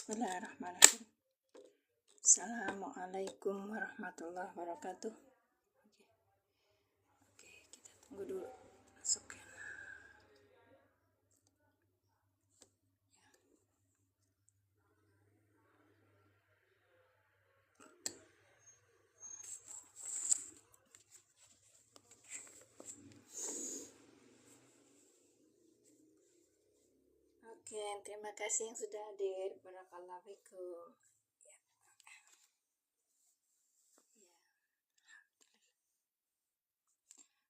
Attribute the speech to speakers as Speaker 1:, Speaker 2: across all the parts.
Speaker 1: Bismillahirrahmanirrahim. Assalamualaikum warahmatullahi wabarakatuh. Oke, kita tunggu dulu. Masukin. Oke, terima kasih yang sudah hadir. Barakallahu fikum.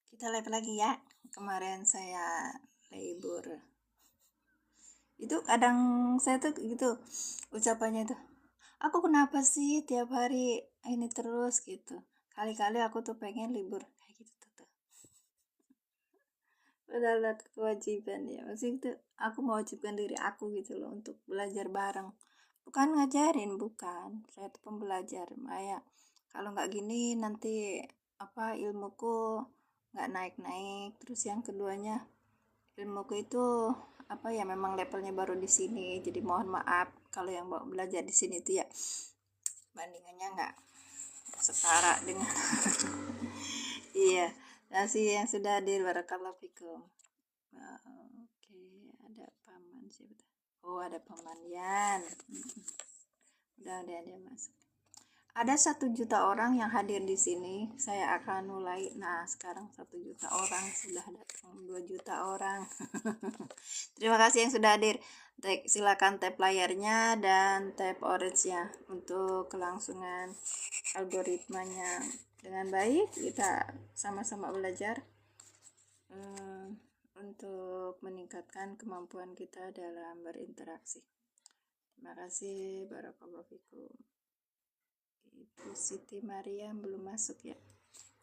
Speaker 1: Kita live lagi ya. Kemarin saya libur. Itu kadang saya tuh gitu ucapannya tuh. Aku kenapa sih tiap hari ini terus gitu. Kali-kali aku tuh pengen libur kayak gitu tuh. Adalah kewajiban ya, maksudnya itu aku mewajibkan diri aku gitu loh untuk belajar bareng, bukan ngajarin, bukan, saya tuh pembelajar Maya. Kalau nggak gini nanti apa ilmuku nggak naik-naik. Terus yang keduanya, ilmuku itu apa ya, memang levelnya baru di sini, jadi mohon maaf kalau yang mau belajar di sini itu ya bandingannya nggak setara dengan iya. Kasih yang sudah hadir, barakallahu fikum. Oke, ada paman siapa? Oh, ada paman Yan. Udah dia masuk. Ada 1 juta orang yang hadir di sini. Saya akan mulai. Nah, sekarang 1 juta orang sudah datang. 2 juta orang. Terima kasih yang sudah hadir. Silakan tap layarnya dan tap orange-nya untuk kelangsungan algoritmanya dengan baik. Kita sama-sama belajar untuk meningkatkan kemampuan kita dalam berinteraksi. Terima kasih, barakallahu fikum. Ibu Siti Mariam belum masuk ya.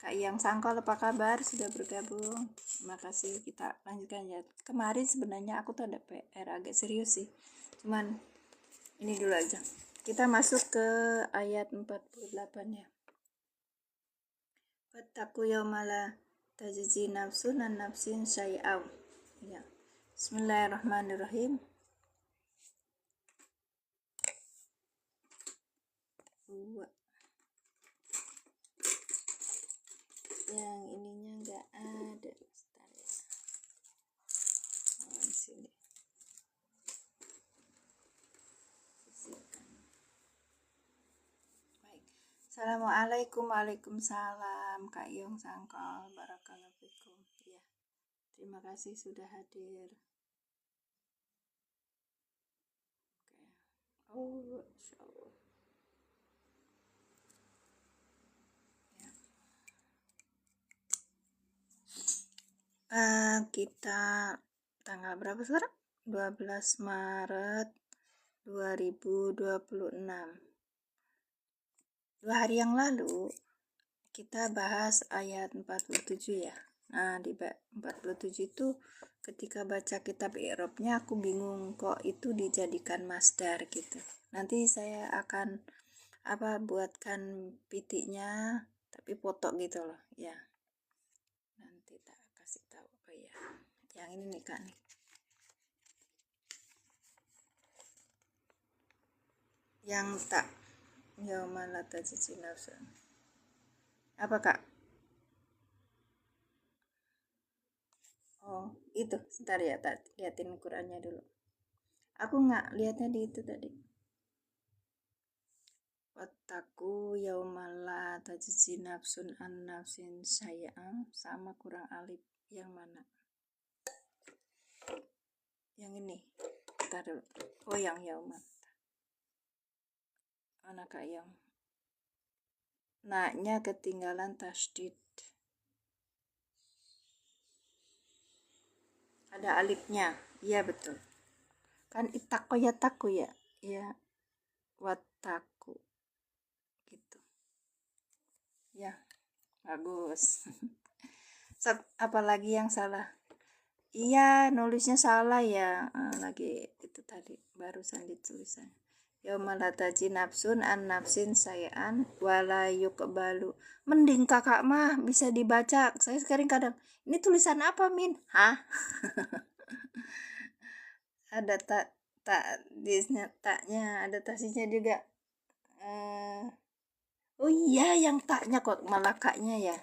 Speaker 1: Kak Yang Sangkol apa kabar? Sudah bergabung. Terima kasih. Kita lanjutkan ya. Kemarin sebenarnya aku tuh ada PR agak serius sih. Cuman ini dulu aja. Kita masuk ke ayat 48 ya. Wattaqu yaumala tajzi nafsun an nafsin syai'aw. Ya. Bismillahirrahmanirrahim. Yang ininya enggak ada. Bentar ya. Di sini. Baik. Assalamualaikum, waalaikumsalam. Kak Yung Sangkol, barakallahu fikum. Ya. Terima kasih sudah hadir. Oke. Oh, insyaallah. Kita tanggal berapa sekarang? 12 Maret 2026. 2 hari yang lalu kita bahas ayat 47 ya. Nah, di 47 itu ketika baca kitab i'rabnya aku bingung kok itu dijadikan masdar gitu. Nanti saya akan buatkan pitiknya tapi foto gitu loh ya. Nanti tak kasih tahu apa ya. Yang ini nih Kak nih. Yang tak yaumala tajzi nafsun. Apa Kak? Oh, itu. Sebentar ya, tak liatin Qurannya dulu. Aku nggak lihatnya di itu tadi. Wattaku yaumala tajzi nafsun an nafsin syai'an, sama kurang alif. Yang mana? Yang ini. Bentar dulu. Oh, yang yaumal. Mana Kak yang? Naknya ketinggalan tasdid. Ada alifnya. Iya betul. Kan itaku ya taku ya. Iya. Wattaku. Gitu. Ya. Bagus. Apalagi yang salah? Iya, nulisnya salah ya. Lagi itu tadi barusan ditulisan. Yaumala tajzi nafsun an nafsin sayaan wala yuqbalu. Mending kakak mah bisa dibaca. Saya sekarang kadang, ini tulisan apa Min? Hah? Ada Tak disnya taknya adaptasinya juga. eh oh iya, yang taknya kok malah kaknya ya.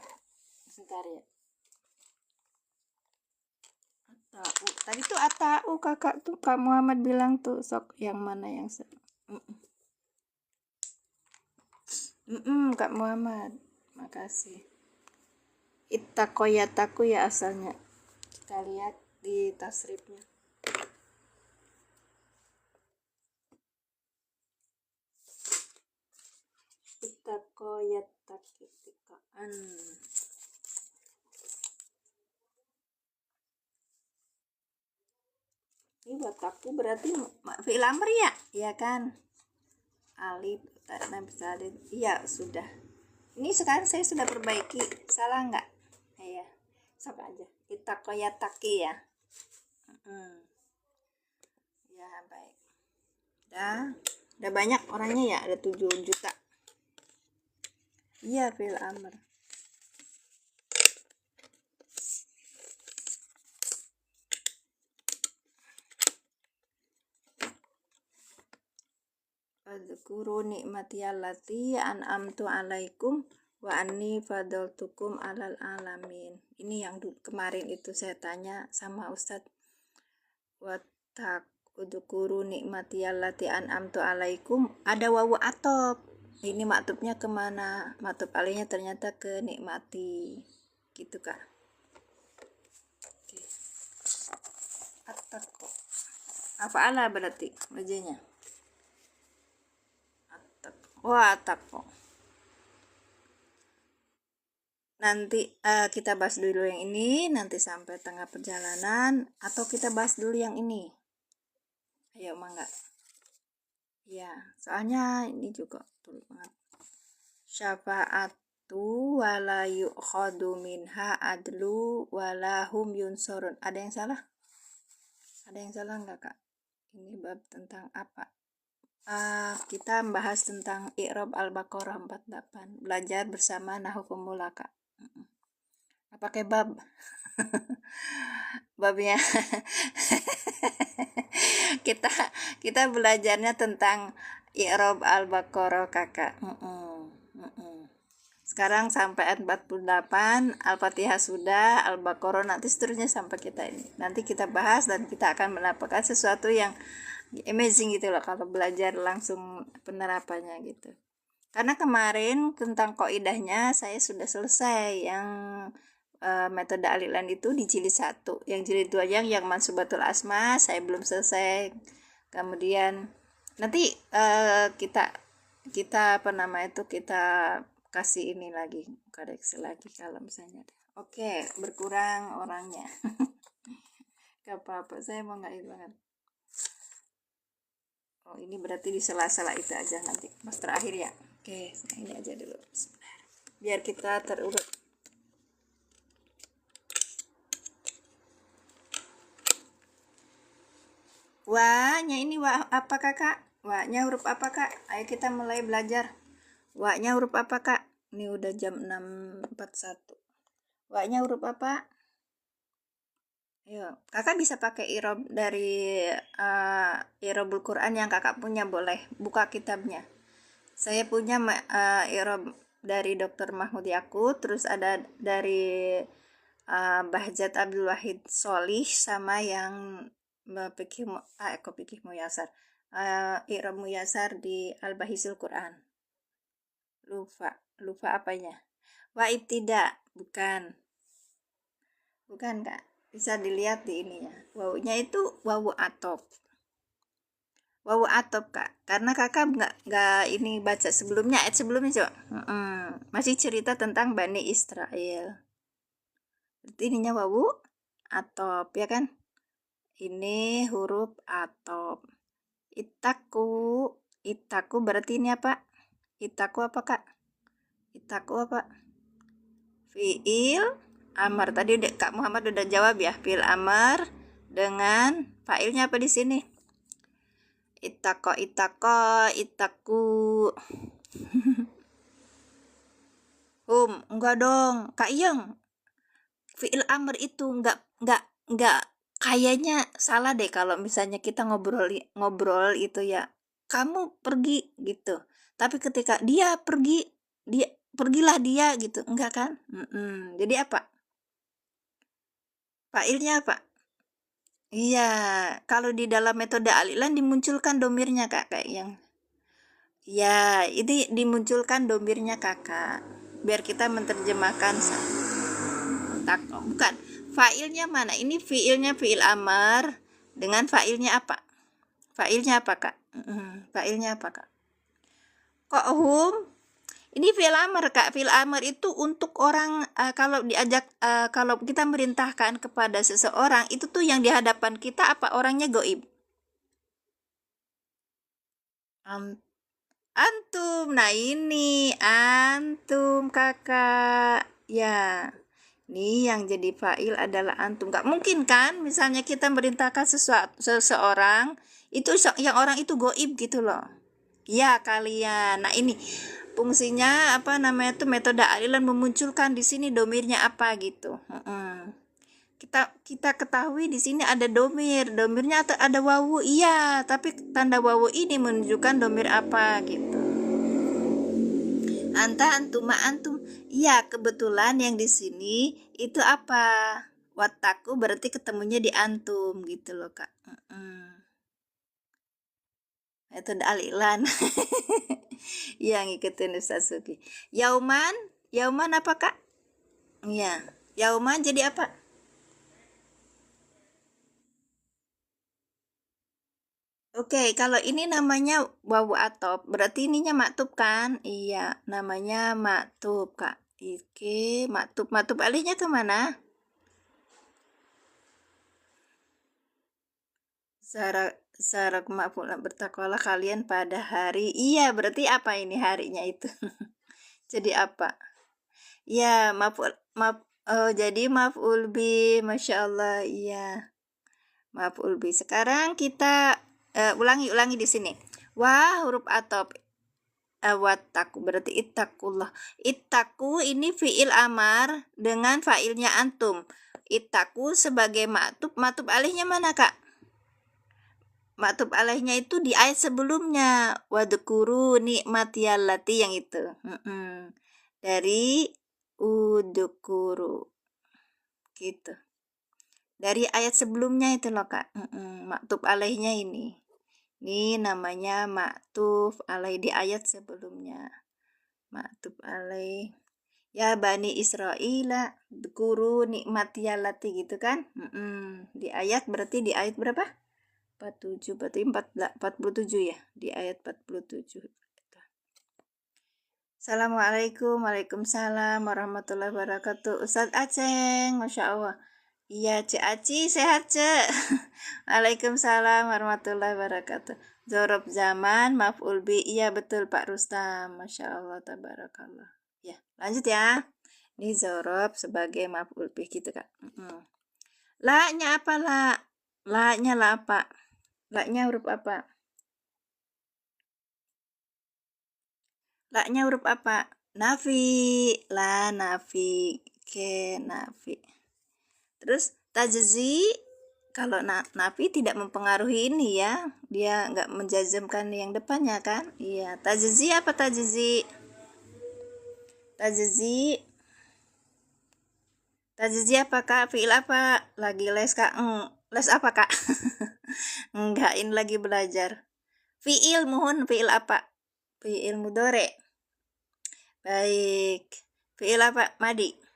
Speaker 1: Sebentar ya. Atau tadi tuh atau kakak tuh Kak Muhammad bilang tuh sok yang mana yang Kak Muhammad. Makasih. Itakoyataku ya asalnya. Kita lihat di tasrifnya. Itakoyatakikaan. Ini wataku berarti fi'il amr ya? Iya kan? Alif, salin. Iya, sudah. Ini sekarang saya sudah perbaiki. Salah nggak? Iya. Sok aja. Itakoyataki ya. Ya, baik. Udah banyak orangnya ya, ada 7 juta. Iya, fi'il amr. Fadzkuru nikmati allati an'amtu alaikum wa anni fadaltukum alal alamin. Ini yang kemarin itu saya tanya sama Ustadz. Watak udukuru nikmati allati an'amtu alaikum. Ada wawu atop. Ini maktubnya kemana? Maktub alihnya ternyata ke nikmati. Gitu Kak. Oke. Atako. Apa ala berarti wajahnya? Wah, tako. Nanti kita bahas dulu yang ini, nanti sampai tengah perjalanan, atau kita bahas dulu yang ini. Ayo, mangga. Ya, soalnya ini juga betul banget. Syafa'atu wala yu'khadu minha adlu wala hum yunsorun. Ada yang salah? Ada yang salah nggak Kak? Ini bab tentang apa? Kita membahas tentang i'rab Al-Baqarah 48. Belajar bersama Nahwu Pemula Kak. Pakai bab. Babnya kita kita belajarnya tentang i'rab Al-Baqarah Kakak. Sekarang sampai ayat 48, Al-Fatihah sudah, Al-Baqarah nanti seterusnya sampai kita ini. Nanti kita bahas dan kita akan mendapatkan sesuatu yang amazing gitu loh kalau belajar langsung penerapannya gitu. Karena kemarin tentang kaidahnya saya sudah selesai yang metode alilan itu di jilid 1. Yang jilid 2 yang mansubatul asma saya belum selesai. Kemudian nanti kita apa nama itu kita kasih ini lagi koreksi lagi kalau misalnya. Oke, berkurang orangnya. Gak apa-apa, saya mau nggak itu banget. Oh, ini berarti di sela-sela itu aja nanti pas terakhir ya. Oke, ini aja dulu. Biar kita terurut. Wahnya ini wah apa Kakak? Wahnya huruf apa Kak? Ayo kita mulai belajar. Wahnya huruf apa Kak? Ini udah jam 6.41. Wahnya huruf apa? Ayo, Kakak bisa pakai irob dari irobul Quran yang Kakak punya, boleh buka kitabnya. Saya punya irob dari Dr. Mahmud Yakut, terus ada dari Bahjat Abdul Wahid Solih, sama yang fikih muyasar, irob muyasar di Al-Bahisul Quran. Lupa apanya? Wa ibtida, bukan Kak. Bisa dilihat di ininya. Wawunya itu wawu atop. Wawu atop Kak. Karena Kakak nggak ini baca sebelumnya, ayat sebelumnya coba. Masih cerita tentang Bani Israel. Berarti ininya wawu atop ya kan? Ini huruf atop. Itaku berarti ini apa? Itaku apa Kak? Itaku apa? Fi'il amar. Tadi Kak Muhammad udah jawab ya, fi'il amar dengan fa'ilnya apa di sini? Itaku. Enggak dong, Kak Iyeng. Fi'il amar itu enggak kayaknya salah deh kalau misalnya kita ngobrol itu ya, kamu pergi gitu. Tapi ketika dia pergi, dia pergilah dia gitu, enggak kan? Jadi apa? Failnya apa? Iya, kalau di dalam metode alilan dimunculkan domirnya Kak, kayak yang ya, ini dimunculkan domirnya Kakak. Biar kita menerjemahkan tak bukan. Failnya mana? Ini fiilnya fiil amar dengan failnya apa? Failnya apa, Kak? Failnya apa, Kak? Kok hum? Ini fiil amar, Kak. Fiil amar itu untuk orang kalau diajak kalau kita merintahkan kepada seseorang, itu tuh yang di hadapan kita apa orangnya goib? Antum. Nah, ini antum, Kakak. Ya. Ini yang jadi fa'il adalah antum. Gak mungkin kan misalnya kita merintahkan seseorang itu yang orang itu goib gitu loh. Ya, kalian. Nah, ini fungsinya apa namanya tuh metode alilan memunculkan di sini domirnya apa gitu. Kita ketahui di sini ada domirnya ada wawu, iya, tapi tanda wawu ini menunjukkan domir apa gitu. Antuma antum, iya, kebetulan yang di sini itu apa, wataku berarti ketemunya di antum gitu loh Kak. Metode alilan. Iya, ngikutin Ustaz Suki. Yauman apa Kak? Iya, yauman jadi apa? Oke, kalau ini namanya wawu atop, berarti ininya maktub kan? Iya, namanya maktub, Kak. Oke, maktub alihnya kemana? Sarak ma'ful bertakwalah kalian pada hari. Iya, berarti apa ini harinya itu? Jadi apa? Ya, jadi maf'ul bi, Masya Allah, iya. Maf'ul bi. Sekarang kita ulangi di sini. Wah, huruf atop. Wattaku berarti ittaqullah. Ittaku ini fiil amar dengan failnya antum. Ittaku sebagai maktub alihnya mana Kak? Maktub alihnya itu di ayat sebelumnya. Wadukuru nikmatiyallati yang itu. Dari udukuru gitu. Dari ayat sebelumnya itu loh Kak. Maktub alihnya ini. Ini namanya maktub alaih di ayat sebelumnya. Maktub alaih. Ya Bani Israila dzkuru nikmatiyallati gitu kan? Di ayat berarti di ayat berapa? 47, berarti 47 ya. Di ayat 47. Assalamualaikum, waalaikumsalam warahmatullahi wabarakatuh. Ustadz Aceng, Masya Allah. Iya, Cik Aci, sehat, Cik. Waalaikumsalam warahmatullahi wabarakatuh. Zorob zaman, maf'ul bi. Iya, betul Pak Rustam. Masya Allah, tabarakallah. Ya, lanjut ya. Ini zorob sebagai maf'ul bi gitu, Kak. La-nya apa, la? La-nya la apa? La-nya huruf apa? La-nya huruf apa? Nafi. La, nafi. Ke, nafi. Terus tajzi, kalau nafi tidak mempengaruhi ini ya, dia nggak menjazmkan yang depannya kan? Iya, tajzi apa tajzi? Tajzi apa Kak? Fiil apa? Lagi les Kak? Les apa Kak? Enggak, ini lagi belajar. Fiil mohon, fiil apa? Fiil mudore. Baik. Fiil apa? Madi.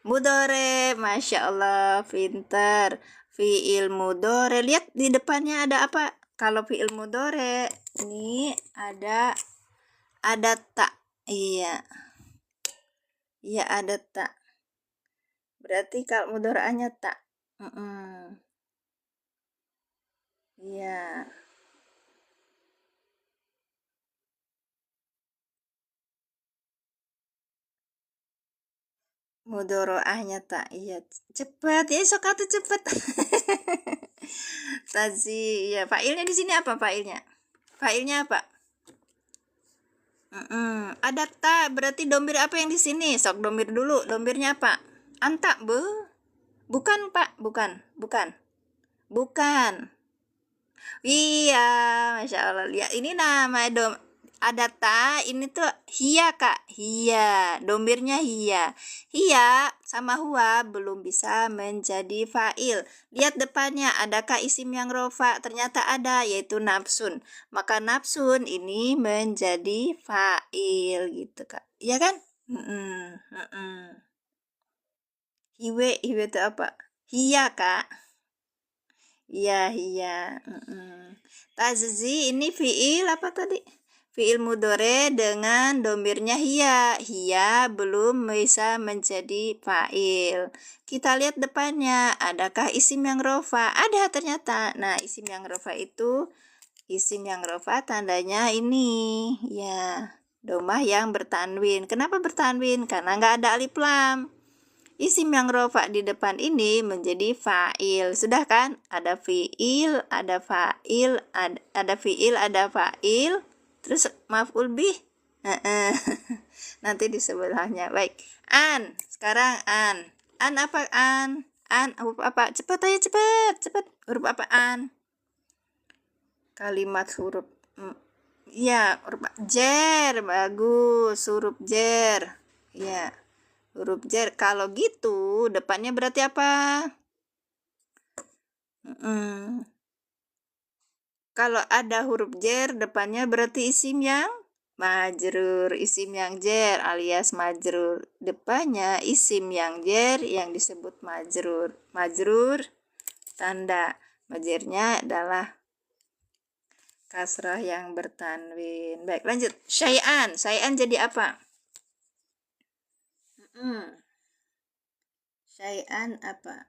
Speaker 1: Mudore, Masya Allah, pintar. Fi'il mudore, lihat di depannya ada apa? Kalau fi'il mudore, ini ada tak. Iya. Iya, ada tak. Berarti kalau mudoreannya tak. Iya. Mudoroahnya tak. Iya, cepat. Ya, sok atuh cepet. Tazi, ya. Failnya di sini apa failnya? Failnya apa? Ada tak, berarti domir apa yang di sini? Sok domir dulu. Domirnya apa? Anta, Bu. Bukan, Pak. Bukan. Bukan. Iya, Masya Allah. Lihat, ini nama ada ta, ini tuh hia kak, hia, domirnya hia. Hia sama huwa belum bisa menjadi fa'il. Lihat depannya, adakah isim yang rofa? Ternyata ada, yaitu nafsun. Maka nafsun ini menjadi fa'il gitu kak. Iya kan? Hiwe, hiwe itu apa? Hia kak. Iya, iya. Tazzi ini fiil apa tadi? Fiil mudore dengan domirnya hiya. Hiya belum bisa menjadi fa'il. Kita lihat depannya, adakah isim yang rofa? Ada ternyata. Nah, isim yang rofa itu, isim yang rofa tandanya ini. Ya, domah yang bertanwin. Kenapa bertanwin? Karena nggak ada alif lam. Isim yang rofa di depan ini menjadi fa'il. Sudah kan? Ada fi'il, ada fa'il, ada fi'il, ada fa'il. Terus maf'ul bih. Nanti di sebelahnya. Baik. An. Sekarang an. An apa an? An huruf apa? Cepat aja, cepat. Cepat. Huruf apa an? Kalimat huruf. Ya, huruf jer. Bagus. Huruf jer. Ya. Huruf jer. Kalau gitu, depannya berarti apa? Kalau ada huruf jer, depannya berarti isim yang majrur. Isim yang jer alias majrur. Depannya isim yang jer yang disebut majrur. Majrur, tanda majrurnya adalah kasrah yang bertanwin. Baik, lanjut. Syai'an. Syai'an jadi apa? Syai'an apa?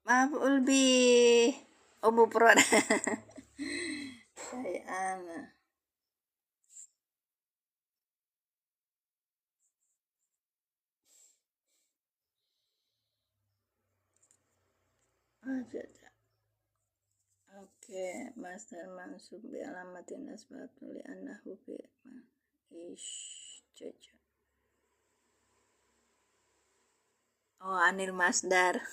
Speaker 1: Maf'ul bih. Oh, mufrad. Syai'an. Oke, masdar mansub bi alamatin nasbatu li annahu fi caca. Oh, anil masdar.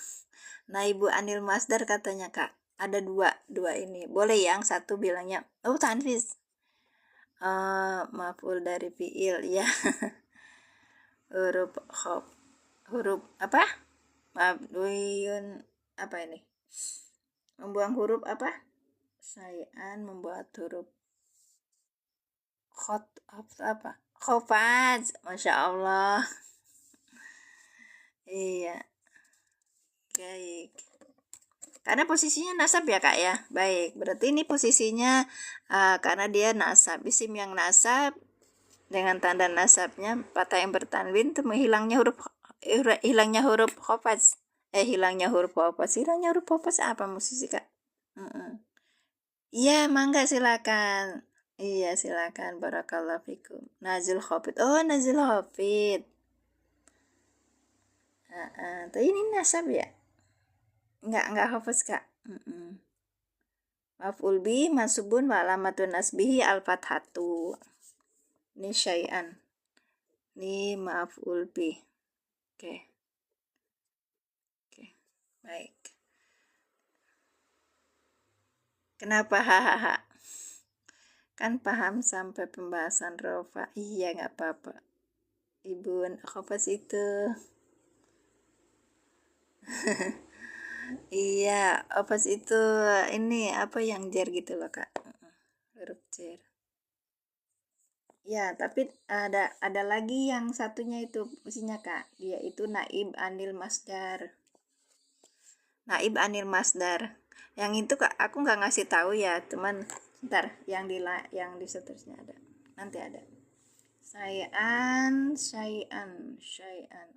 Speaker 1: Nah, ibu anil masdar katanya kak. Ada dua ini. Boleh yang satu bilangnya, oh tanfis. Maf'ul dari fi'il ya. Huruf apa? Mabduyun apa ini? Membuang huruf apa? Syai'an membuat huruf apa? Khofaz. Masya Allah. Iya. Baik. Karena posisinya nasab ya kak ya. Baik. Berarti ini posisinya karena dia nasab. Isim yang nasab dengan tanda nasabnya patah yang bertanwin itu hilangnya huruf khofaz. Hilangnya huruf khofaz. Hilangnya huruf khofaz apa posisi kak? Iya, mangga silakan. Iya, silakan. Barakallahu fikum. Nazil khafid. Oh, nazil khafid. Tuh ini nasab ya? Enggak hafaz, Kak. Maf'ul bi mansubun wa alamatun nasbihi al-fathatu. Ini syai'an. Ini maf'ul bi. Oke. Baik. Kenapa hahaha? Kan paham sampai pembahasan rofa. Iya, nggak apa-apa. Ibu hafaz itu. Iya, hafaz itu ini apa yang jer gitu loh kak, huruf jer. Ya, tapi ada lagi yang satunya itu fungsinya kak, dia itu naib anil masdar. Naib anil masdar. Yang itu kak, aku nggak ngasih tahu ya, teman. Ntar yang di seterusnya ada. Nanti ada. Syai'an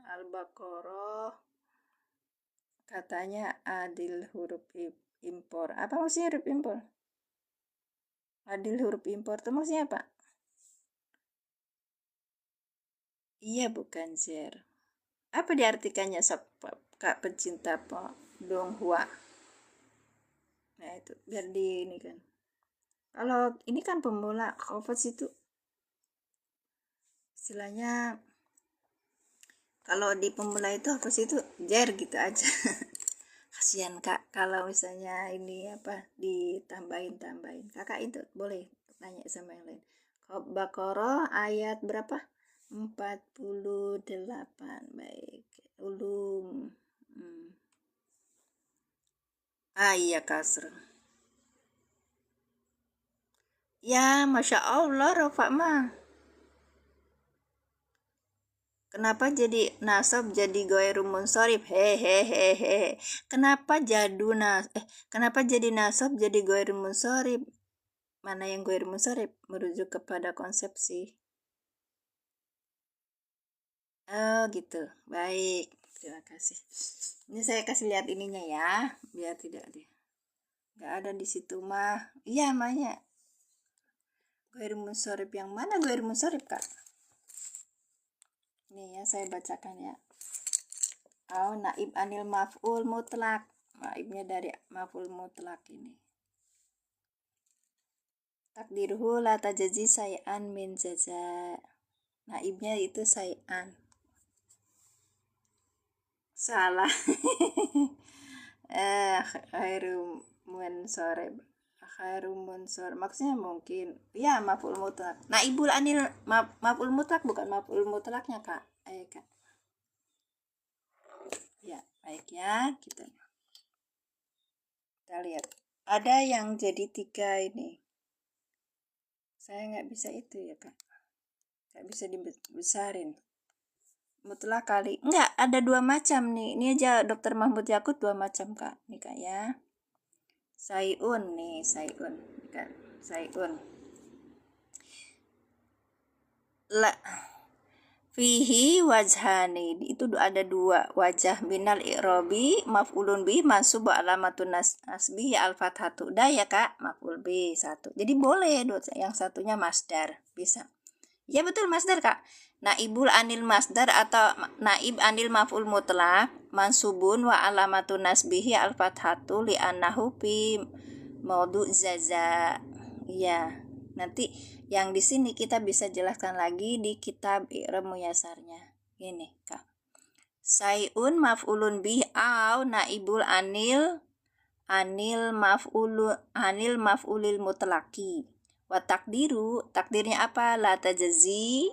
Speaker 1: al-baqarah katanya adil huruf impor. Apa maksudnya huruf impor? Adil huruf impor itu maksudnya apa? Iya, bukan zer. Apa diartikannya kak pecinta Donghua? Nah itu biar di ini kan. Kalau ini kan pemula, Kofas itu istilahnya Kalau di pemula itu apa sih itu jer gitu aja. Kasihan kak kalau misalnya ini apa ditambahin kakak itu boleh tanya sama yang lain. Baqarah ayat berapa? 48. Baik, ulum. Hmm. Iya kasr. Ya masya Allah rofa mah. Kenapa jadi nasab jadi goiru munsorib? Hehehehe. Kenapa jadi nasab jadi goiru munsorib? Mana yang goiru munsorib? Merujuk kepada konsepsi. Oh gitu. Baik. Terima kasih. Ini saya kasih lihat ininya ya, biar tidak dia. Nggak ada di situ mah. Iya, makanya. Goiru munsorib yang mana goiru munsorib, Kak? Nih ya, saya bacakan ya. Naib anil maf'ul mutlak. Naibnya dari maf'ul mutlak ini. Takdirhu la tajazi say'an min jaza. Naibnya itu say'an. Salah. Khairu munsorib. Khairu munsor. Maksudnya mungkin. Ya, maf'ul mutlak. Naibul anil maf'ul mutlak bukan maf'ul mutlaknya, Kak. Ayo, Kak. Ya, baik ya. Kita lihat. Ada yang jadi 3 ini. Saya nggak bisa itu ya, Kak. Nggak bisa dibesarin. Mutlak kali. Enggak, ada 2 macam nih. Ini aja Dr. Mahmud Yakut 2 macam, Kak. Nih, Kak ya. Sayun nih, sayun. Kan, sayun. La fihi wajhani, itu ada 2 wajah. Minal i'robi maf'ulun bi mansub alamatun nasbi al fathatu. Udah ya Kak, maf'ul bi 1. Jadi boleh yang satunya masdar, bisa. Ya betul masdar Kak. Naibul anil masdar atau naib anil maf'ul mutlak mansubun wa alamatun nasbihi al fathatu li annahu fi maudu zaza. Iya. Nanti yang di sini kita bisa jelaskan lagi di kitab i'rab muyasarnya. Gini, Kak. Sayun maf'ulun bih au naibul anil maf'ulil mutlaki. Wa takdirnya apa? La tajazi,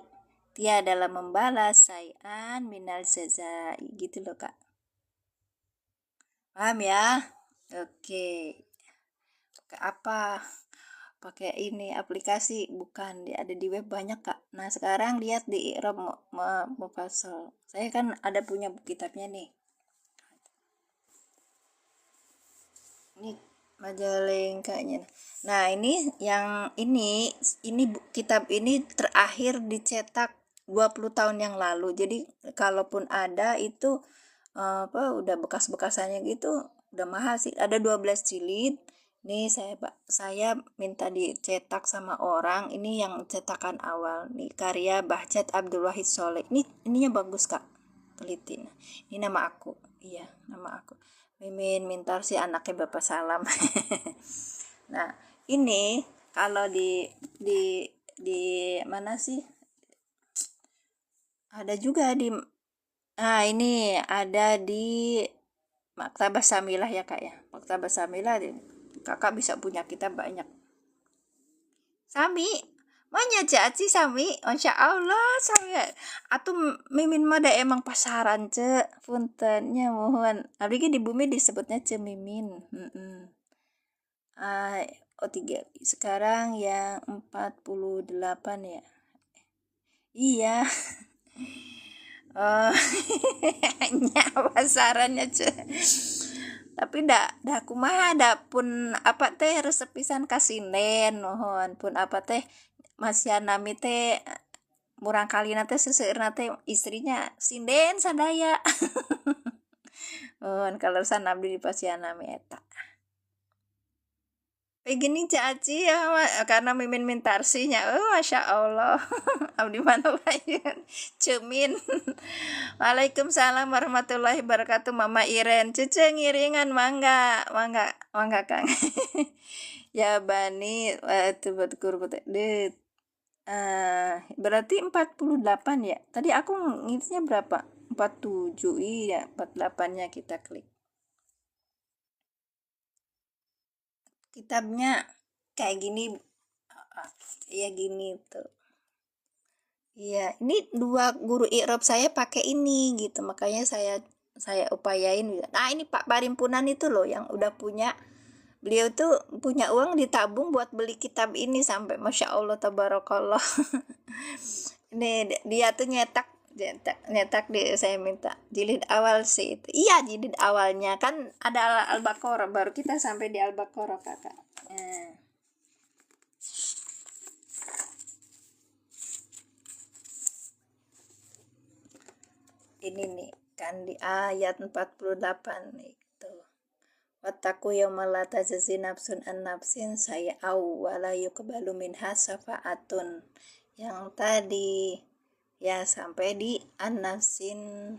Speaker 1: tiada dalam membalas say'an minal jazai. Gitu loh, Kak. Paham ya? Oke. Pakai apa? Pakai ini aplikasi bukan, dia ada di web banyak Kak. Nah sekarang lihat di i'rab mufassal. Saya kan ada punya kitabnya nih. Ini Majalengkanya. Nah ini yang ini kitab ini terakhir dicetak 20 tahun yang lalu. Jadi kalaupun ada itu udah bekas-bekasannya gitu, udah mahal sih. Ada 12 jilid. Nih saya minta dicetak sama orang. Ini yang cetakan awal. Nih karya Bahjat Abdul Wahid Soleh. Ininya bagus Kak. Teliti. Ini nama aku. Iya, nama aku. Mimin Mintar si anaknya Bapak Salam. Nah, ini kalau di mana sih? Ada juga ini ada di Maktabah Samilah ya Kak ya. Maktabah Samilah Kakak bisa punya kitab banyak. Sami, mana caci Sami? Masya Allah Sami. Atuh mimin mada emang pasaran puntennya mohon. Abdi di bumi disebutnya mimin. O3 sekarang yang 48 ya. Iya. Oh, nyawa sarannya tapi dah kumaha ada pun apa teh resep pisan kasinen mohon pun apa teh masih nami teh murang kali nate seseueurna teh istrinya sinden sadaya. Mohon kalau sana abdi di pasianami eta. Gini caci ya karena mimin mintarsinya masya Allah. Abdi mana bayun cemin. Waalaikumsalam warahmatullahi wabarakatuh Mama Iren cece ngiringan mangga Kang. Ya bani itu berarti 48 ya tadi aku ngitnya berapa 47, iya 48-nya kita klik. Kitabnya kayak gini, ya gini tuh. Iya, ini dua guru i'rab saya pakai ini gitu, makanya saya upayain. Nah, ini Pak Parimpunan itu loh yang udah punya. Beliau tuh punya uang ditabung buat beli kitab ini sampai Masya Allah tabarakallah. Ini dia tuh nyetak di, saya minta jilid awal sih itu. Iya, jilid awalnya kan ada Al-Baqarah, baru kita sampai di Al-Baqarah kakak. Nah, ini nih kan di ayat 48 nih itu. Wattaqu yaumal la tajzi nafsun an nafsin saya wala yuqbalu minha syafa'atun. Yang tadi ya sampai di an-nafsin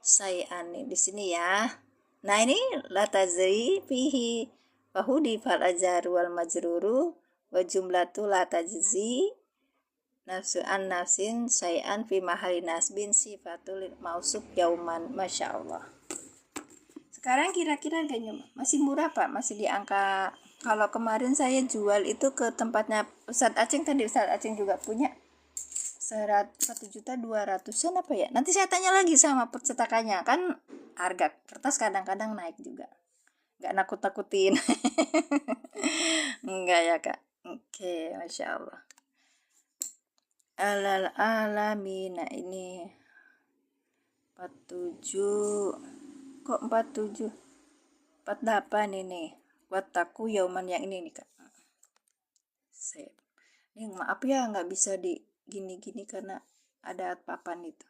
Speaker 1: say'an di sini ya. Nah, ini la tajzi fihi fahudi fal ajaru wal majruru wa jumlatu la tajzi nafsu an nafsin say'an fi mahali nasbin sifatul mausuf yauman. Masya Allah. Sekarang kira-kira harganya masih murah Pak, masih di angka, kalau kemarin saya jual itu ke tempatnya Ustadz Aceng, tadi Ustadz Aceng juga punya 1.200.000-an apa ya, nanti saya tanya lagi sama percetakannya, kan harga kertas kadang-kadang naik juga, nggak nakut-nakutin. Enggak ya Kak. Oke, Masya Allah. Alal alamina, ini 47, kok 47, 48 ini. Wattaku yauman yang ini nih Kak. Sip. Ini maaf ya nggak bisa di gini-gini karena ada papan itu.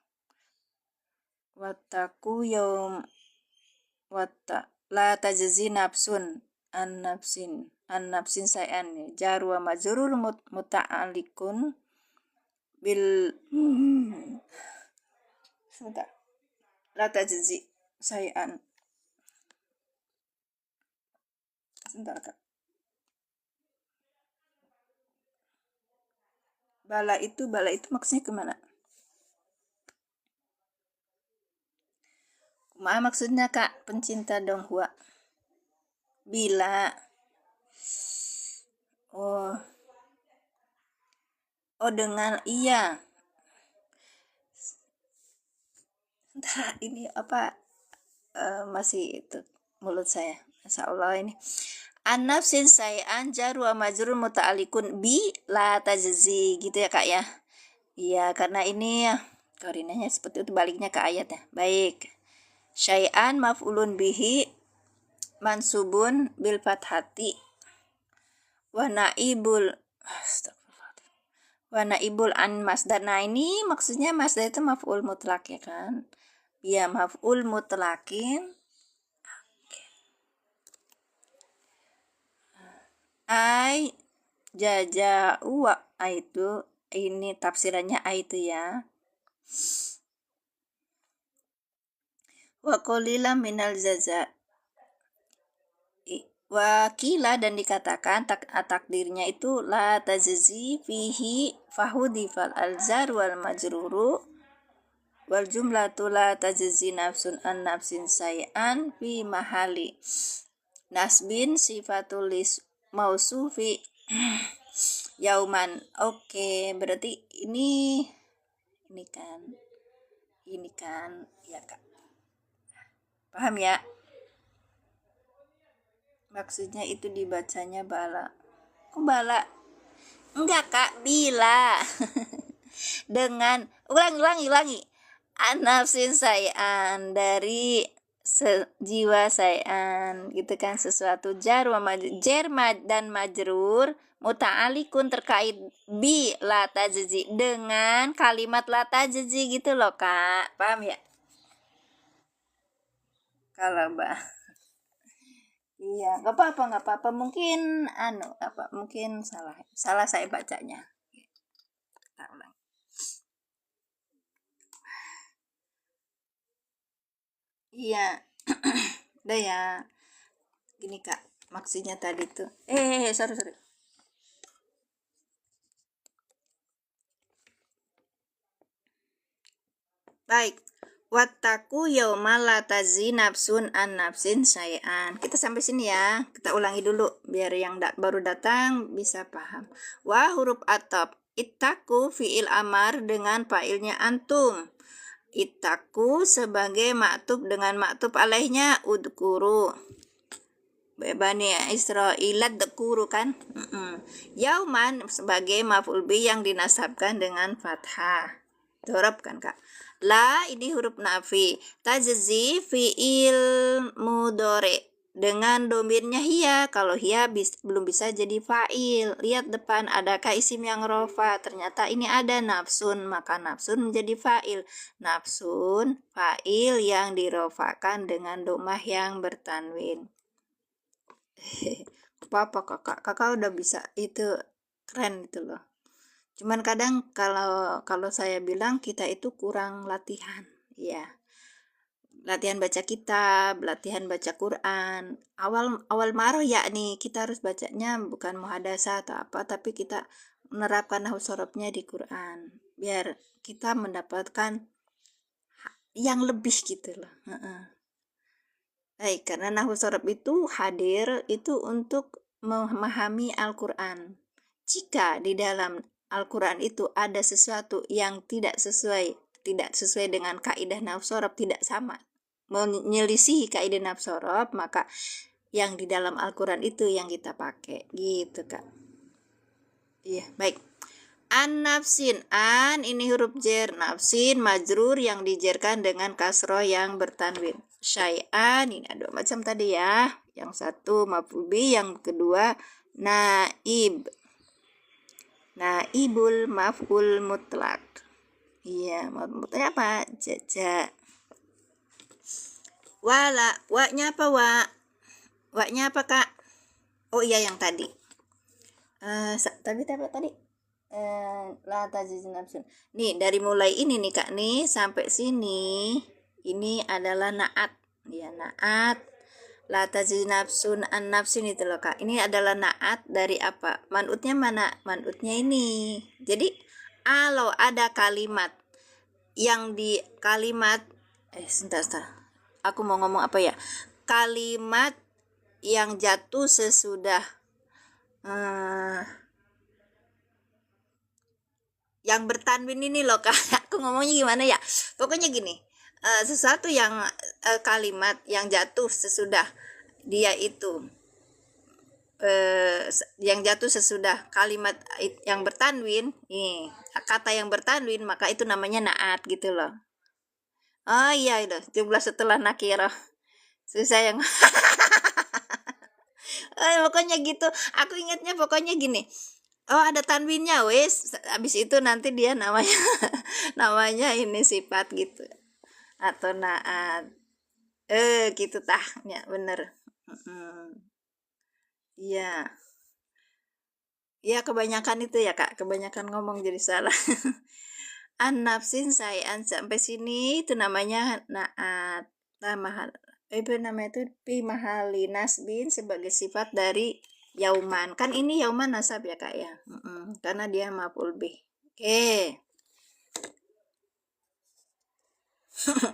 Speaker 1: Wattaku yaum la tajzi nafsun an nafsin sayan, jar wa majrur muta'alliqun bil sebentar, la tajzi sayan, sebentar Kak. Bala itu maksudnya kemana? Maksudnya Kak, pencinta Donghua. Bila. Oh. Oh, dengan iya. Entah ini apa, masih itu mulut saya. Masya Allah ini. An-nafsin say'an jar wa majrur muta'alliqun bi la tajzi gitu ya Kak ya. Iya, karena ini ya korinanya seperti itu, baliknya ke ayat ya. Baik. Syai'an maf'ulun bihi mansubun bil fathati wa naibul an masdar. Nah, ini maksudnya masdar itu maf'ul mutlak ya kan. Ya, maf'ul mutlakin ai jaja wa itu, ini tafsirannya itu ya. Wa qalilan minal jaza. Wakila, dan dikatakan takdirnya itu la tajzi fihi fahudi fal alzar wal majruru wal jumlatu la tajzi nafsun an nafsin say'an fi mahali nasbin sifatul mausufi yauman. Oke, berarti ini kan ya Kak, paham ya, maksudnya itu dibacanya bala. Kok bala? Enggak Kak, bila. Dengan ulangi an-nafsin say'an, dari jiwa say'an gitu kan, sesuatu. Jar dan majrur muta'alikun, terkait bi la tajzi, dengan kalimat la tajzi gitu loh Kak, paham ya? Kalau iya, nggak apa-apa, mungkin mungkin salah saya bacanya. Kita ulang. Iya. Udah ya, gini Kak, maksudnya tadi tuh sorry. Baik. Wattaku yauma la tajzi nafsun an nafsin syai'an. Kita sampai sini ya. Kita ulangi dulu biar yang baru datang bisa paham. Wa huruf atop. Ittaku fi'il amar dengan fa'ilnya antum. Ittaku sebagai maktub dengan maktub alaihnya udkuru. Bani Israilat dekuru kan. Yauman sebagai maf'ul bi yang dinasabkan dengan fathah. Dorob kan kak. La ini huruf nafi. Tajzi fi'il mudore dengan domirnya hiya. Kalau hiya belum bisa jadi fa'il. Lihat depan adakah isim yang rofa. Ternyata ini ada nafsun. Maka nafsun menjadi fa'il. Nafsun fa'il yang dirofakan dengan domah yang bertanwin. Apa kakak udah bisa, itu keren itu loh. Cuman kadang kalau saya bilang kita itu kurang latihan, ya. Latihan baca kitab, latihan baca Quran. Awal maroh ya nih, kita harus bacanya bukan muhadasah atau apa, tapi kita menerapkan nahwu sorobnya di Quran. Biar kita mendapatkan yang lebih gitu loh. Baik, karena nahwu sorob itu hadir itu untuk memahami Al-Quran. Jika di dalam Al-Quran itu ada sesuatu yang tidak sesuai dengan kaidah nahwu sorob, tidak sama, menyelisihi kaidah nahwu sorob, maka yang di dalam Al-Quran itu yang kita pakai, gitu kak. Iya, baik. An nafsin, an ini huruf jer, nafsin majrur yang dijerkan dengan kasroh yang bertanwin. Syai'an ini ada macam tadi ya. Yang satu maf'ul bi, yang kedua naib. Naibul maf'ul mutlak. Iya, mutlak apa? Jaja. Wala, wa-nya apa wa? Wa-nya apa kak? Oh iya yang tadi. Tadi? La tajiz nafsun. Nih dari mulai ini nih kak nih sampai sini ini adalah naat ya, naat la tajiz nafsun an nafsin itu loh kak. Ini adalah naat dari apa? Manutnya mana? Manutnya ini. Jadi kalau ada kalimat yang di kalimat sebentar. Aku mau ngomong apa ya? Kalimat yang jatuh sesudah yang bertanwin ini loh kak. Aku ngomongnya gimana ya, pokoknya gini, sesuatu yang kalimat yang jatuh sesudah dia itu yang jatuh sesudah kalimat yang bertanwin, nih kata yang bertanwin, maka itu namanya naat gitu loh. Oh iya itu jumlah setelah nakirah susah yang pokoknya gitu. Aku ingatnya pokoknya gini, oh ada tanwinnya wes, habis itu nanti dia namanya namanya ini sifat gitu atau naat gitu tah ya bener. Iya ya, kebanyakan itu ya kak, kebanyakan ngomong jadi salah. An nafsin sayan sampai sini itu namanya naat. Mahal namanya itu pi mahali nasbin sebagai sifat dari yauman. Kan ini yauman nasab ya kak ya. Karena dia maf'ul bih. Oke.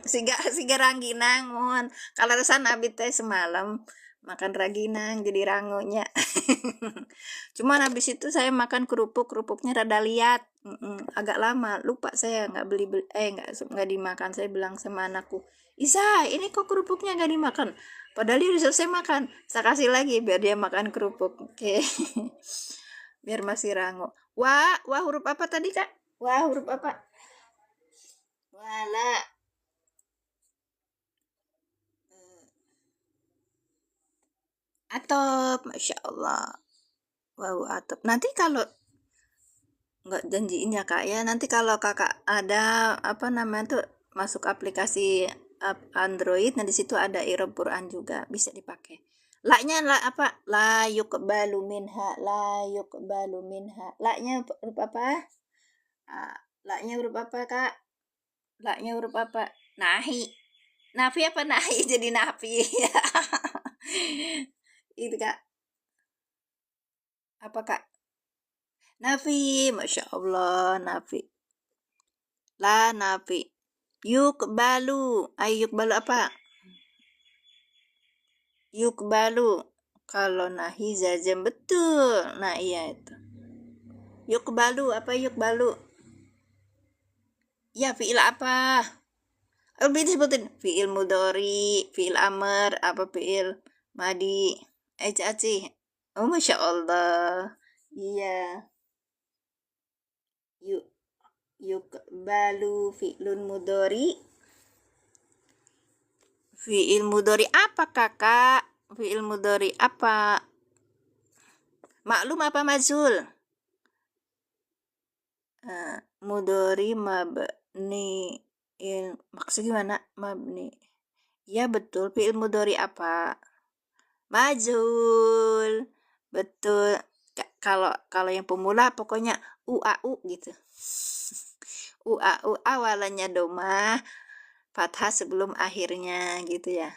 Speaker 1: Siga rangginang mohon. Kalau resan abit teh semalam makan rangginang jadi rangonya. Cuman habis itu saya makan kerupuknya rada liat. Agak lama lupa saya nggak beli nggak dimakan. Saya bilang sama anakku, Isa ini kok kerupuknya nggak dimakan, padahal dia udah selesai makan. Saya kasih lagi biar dia makan kerupuk. Oke. Biar masih rango. Wah huruf apa tadi kak? Wah huruf apa? Wala. Atop, masya Allah. Wow atop. Nanti kalau nggak janjiin ya kak ya, nanti kalau kakak ada apa namanya tuh masuk aplikasi Android, nah di situ ada i'rab Quran juga bisa dipakai. La-nya apa? La yuqbalu minha, la yuqbalu minha. La-nya huruf apa? La-nya huruf apa kak? La-nya huruf apa? Nahi. Nafi apa nahi? Jadi nafi. Itu kak. Apa kak? Nafi, masya Allah, nafi. La nafi. Yuk balu. Ayo yuk balu apa? Yuk balu. Kalau nahi zazam betul. Nah iya itu. Yuk balu apa yuk balu? Ya fiil apa? Lebih disebutin fiil mudori, fiil amr, apa fiil madi. Caci. Oh masya Allah. Iya. Yuk yuk balu fiilun mudori. Fiil mudori apa kakak? Fiil mudori apa? Maklum apa mazul? Mudori mabni. Maksud gimana? Mabni. Ya betul. Fiil mudori apa? Mazul. Betul. Kalau kalau yang pemula pokoknya uau gitu. Uau awalannya domah, fathah sebelum akhirnya gitu ya.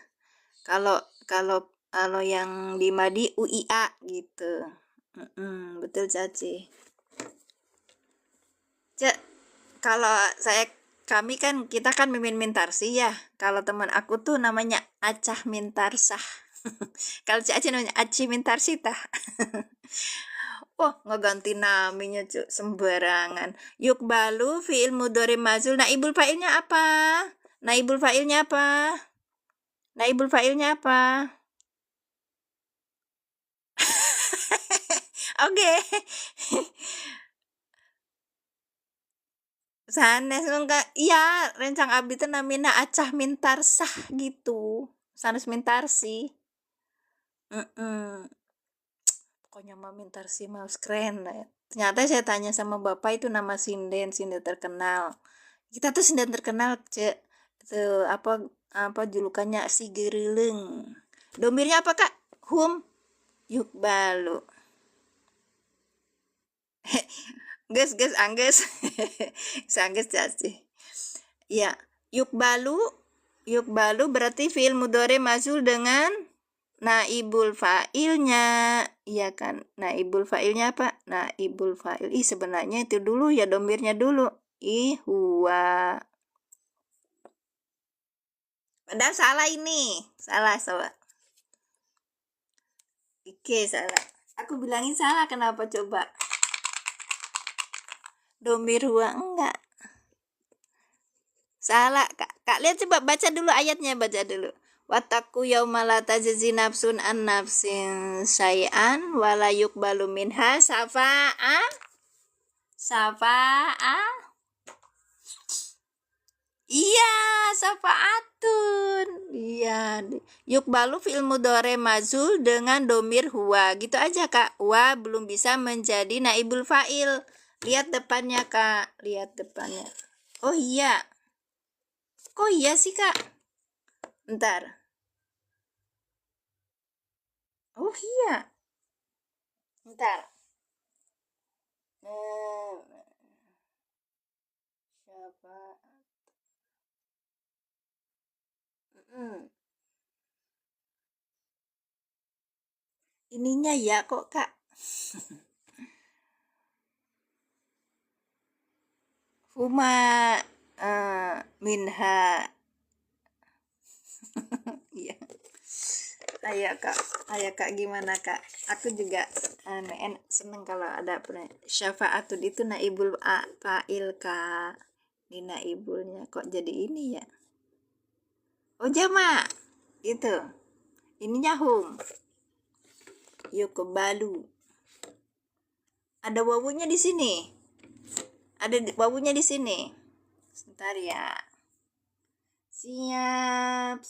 Speaker 1: Kalau kalau kalau yang di madi uia gitu. Betul Caci. Cek, kalau kami kan kita kan mimin mintarsi ya. Kalau teman aku tuh namanya Acah Mintarsah. Kalau Caci namanya Aci Mintarsita. Oh, ngeganti namanya cuk sembarangan. Yuk balu fiil mudhari mazul. Naibul fa'ilnya apa? Naibul fa'ilnya apa? Naibul fa'ilnya apa? Oke. Sanes enggak. Iya, rencang abdi teh namina Acah Mintarsah gitu. Sanes Mintarsi. Mm-mm. Pokoknya mah Mintarsi mah keren lah ya. Ternyata saya tanya sama bapak itu nama sinden terkenal. Kita tuh sinden terkenal, Cek. Itu apa julukannya si gerileng. Domirnya apa, Kak? Hum yuk balu. Ges angges. Sangges sih. Ya, yuk balu berarti fiil mudhari mazul dengan naibul fa'ilnya. Iya kan? Naibul fa'ilnya apa? Naibul fa'il. Sebenarnya itu dulu ya domirnya dulu. Huwa. Padahal salah ini. Salah, salah. Oke, salah. Aku bilangin salah kenapa coba? Domir huwa enggak. Salah, Kak. Kak lihat coba baca dulu ayatnya, baca dulu. Wataku yaumala tajzi nafsun an nafsin syai'an wala yuqbalu minha syafa'a. Syafa'a. Iya, syafaatun. Iya. Yuqbalu fi'il mudhari mazul dengan domir huwa. Gitu aja, Kak. Wa belum bisa menjadi naibul fa'il. Lihat depannya, Kak. Lihat depannya. Oh iya. Kok iya sih, Kak? Ntar. Oh iya. Ntar. Siapa? Ininya ya kok, Kak. Huma minha. Iya. Ayo Kak gimana Kak? Aku juga seneng kalau ada syafaatun itu naibul fa'il Kak. Ini naibulnya kok jadi ini ya? Oh jama. Itu. Ininya hum. Yuk balu. Ada wawunya di sini. Ada wawunya di sini. Sebentar ya. Siap.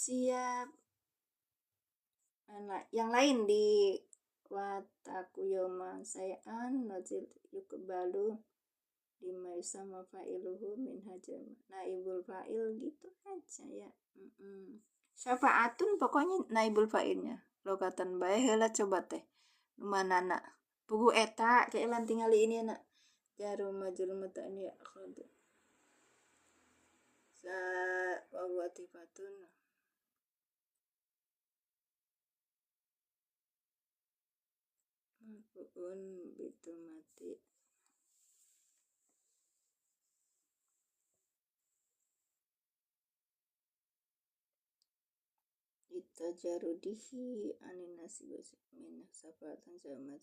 Speaker 1: Yang lain di wataku yoma sayan nazil yukbalu lima sama fa'iluhu min hajar naibul fa'il gitu aja ya. Syafaatun pokoknya naibul fa'ilnya lokatan bae heula coba teh mana nak buku eta kayak lan tinggal ini anak jarum majul matani akhad sa wawatifatun pun itu mati Ita jarudihi aninasi basi minah safatan sama.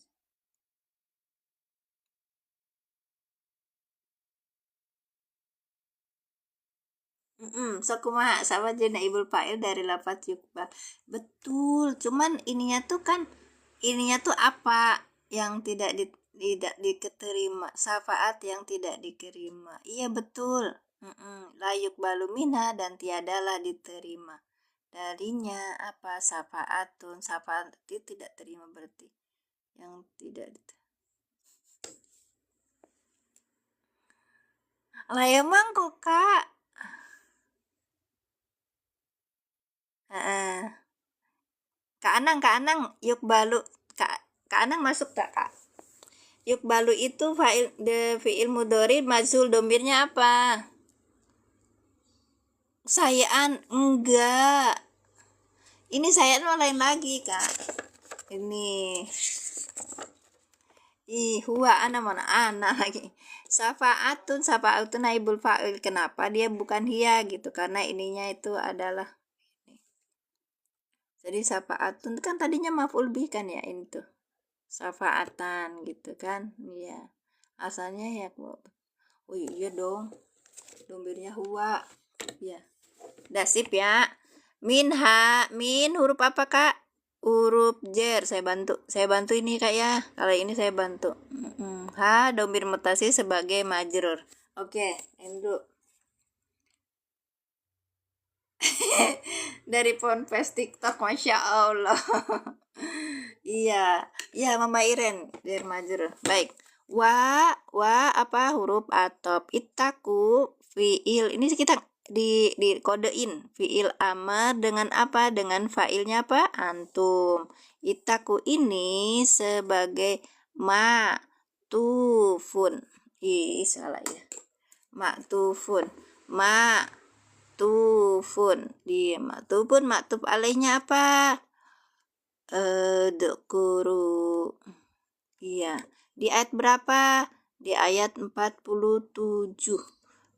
Speaker 1: So kumaha sama jena ibul fa'il dari lafaz yukbal. Betul, cuman ininya tuh apa yang tidak diterima, syafaat yang tidak diterima. Iya betul. La yukbalu minha dan tiadalah diterima. Darinya apa syafaat itu tidak terima berarti yang tidak diterima. Lah emang kok Kak. Heeh. Kak Anang, yuk balu. Kak Anang masuk tak Kak? Yuk balu itu fiil mudhari majhul domirnya apa? Sayaan enggak. Ini sayaan lain lagi Kak. Ini huwa ana mana ana lagi. Syafaatun naibul fa'il. Kenapa dia bukan hiya gitu? Karena ininya itu adalah ini. Jadi syafaatun kan tadinya maf'ul bih kan ya ini tuh. Syafaatan gitu kan. Iya. Asalnya ya. Oh iya dong. Domirnya huwa. Ya. Dasip ya. Min huruf apa Kak? Huruf jer. Saya bantu ini Kak ya. Kalau ini saya bantu. Ha domir mutasi sebagai majrur. Oke, ini dulu. Dari Ponpes TikTok, Masya Allah. Iya, Mama Iren dari majrur. Baik. Wa apa huruf atop itaku fiil. Ini kita di kodein fiil amar dengan apa? Dengan failnya apa? Antum. Itaku ini sebagai tufun. Salah ya. Tufun. Tufun. Di tufun maktuf alaihnya apa? Dekuru. Iya. Di ayat berapa? Di ayat 47.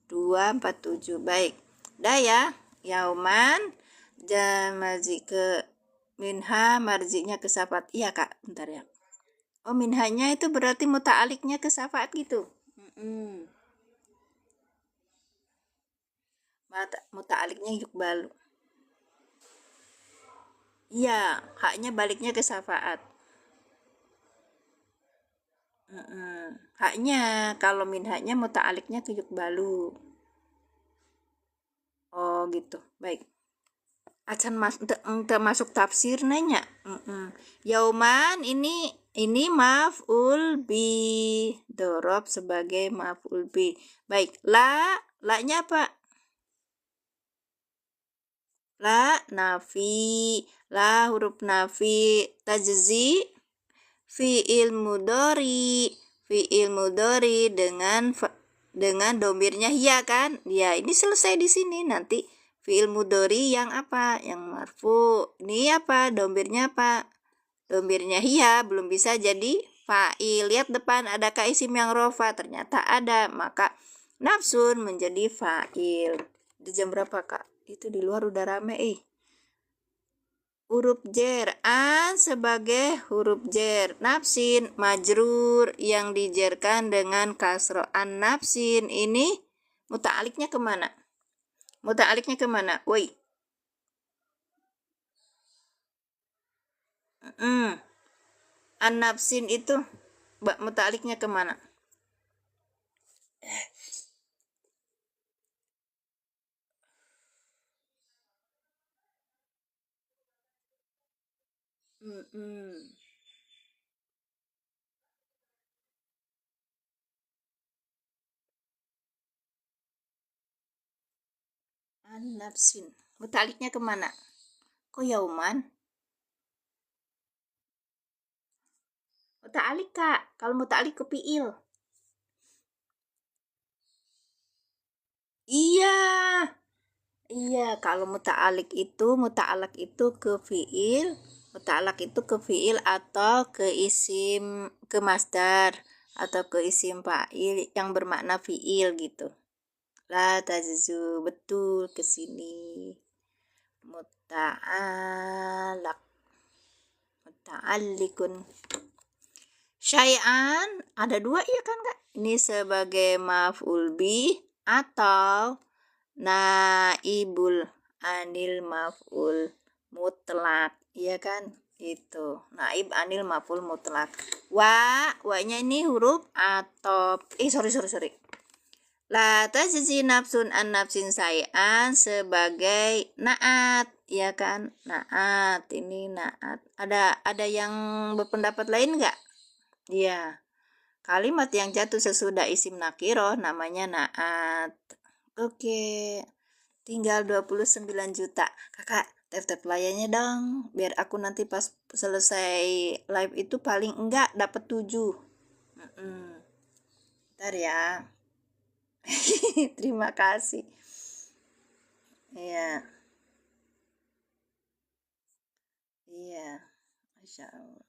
Speaker 1: 247. Baik. Dah ya. Yauman jamazi ke minha marjinya ke syafaat. Iya Kak, bentar ya. Oh, minhanya itu berarti muta'aliknya ke syafaat gitu. Muta'aliknya yukbalu. Iya, haknya baliknya ke syafaat. Haknya kalau minhanya muta'aliknya ke yukbalu. Oh gitu, baik. Acan masuk tafsir nanya. Yauman ini maf'ul bi, dorob sebagai maf'ul bi. Baik, la nya apa? La nafi, la huruf nafi, tajzi fi'il mudhari dengan domirnya hiya kan? Ya, ini selesai di sini. Nanti fi'il mudhari yang apa? Yang marfu. Ini apa? Domirnya apa? Domirnya hiya, belum bisa jadi fa'il. Lihat depan adakah isim yang rofa? Ternyata ada. Maka nafsun menjadi fa'il. Di jam berapa Kak? Itu di luar udah rame huruf jer sebagai huruf jer, nafsin majrur yang dijerkan dengan kasro. Nafsin ini muta'aliknya kemana? Woi. Nafsin itu muta'aliknya kemana? Nafsin muta'aliknya kemana? Kok yauman? Muta'alik Kak, kalau muta'alik ke fi'il. Iya, kalau muta'alak itu ke fi'il, atau ke isim, ke masdar atau ke isim fa'il yang bermakna fi'il gitu. La tazizu, betul ke sini. muta'alaq, muta'alliqun. Syai'an ada dua ya kan Kak? Ini sebagai maf'ul bih atau naibul anil maf'ul mutlak, iya kan? Itu naib anil maf'ul mutlak. Wa-nya ini huruf atop. Sorry. La tajzi nafsun an nafsin syai'an sebagai naat, ya kan? Naat, ini naat. Ada yang berpendapat lain enggak? Iya. Kalimat yang jatuh sesudah isim nakiroh namanya naat. Oke. Tinggal 29 juta. Kakak, tap layarnya dong. Biar aku nanti pas selesai live itu paling enggak dapat 7. Bentar ya. Terima kasih. Iya. Masya Allah.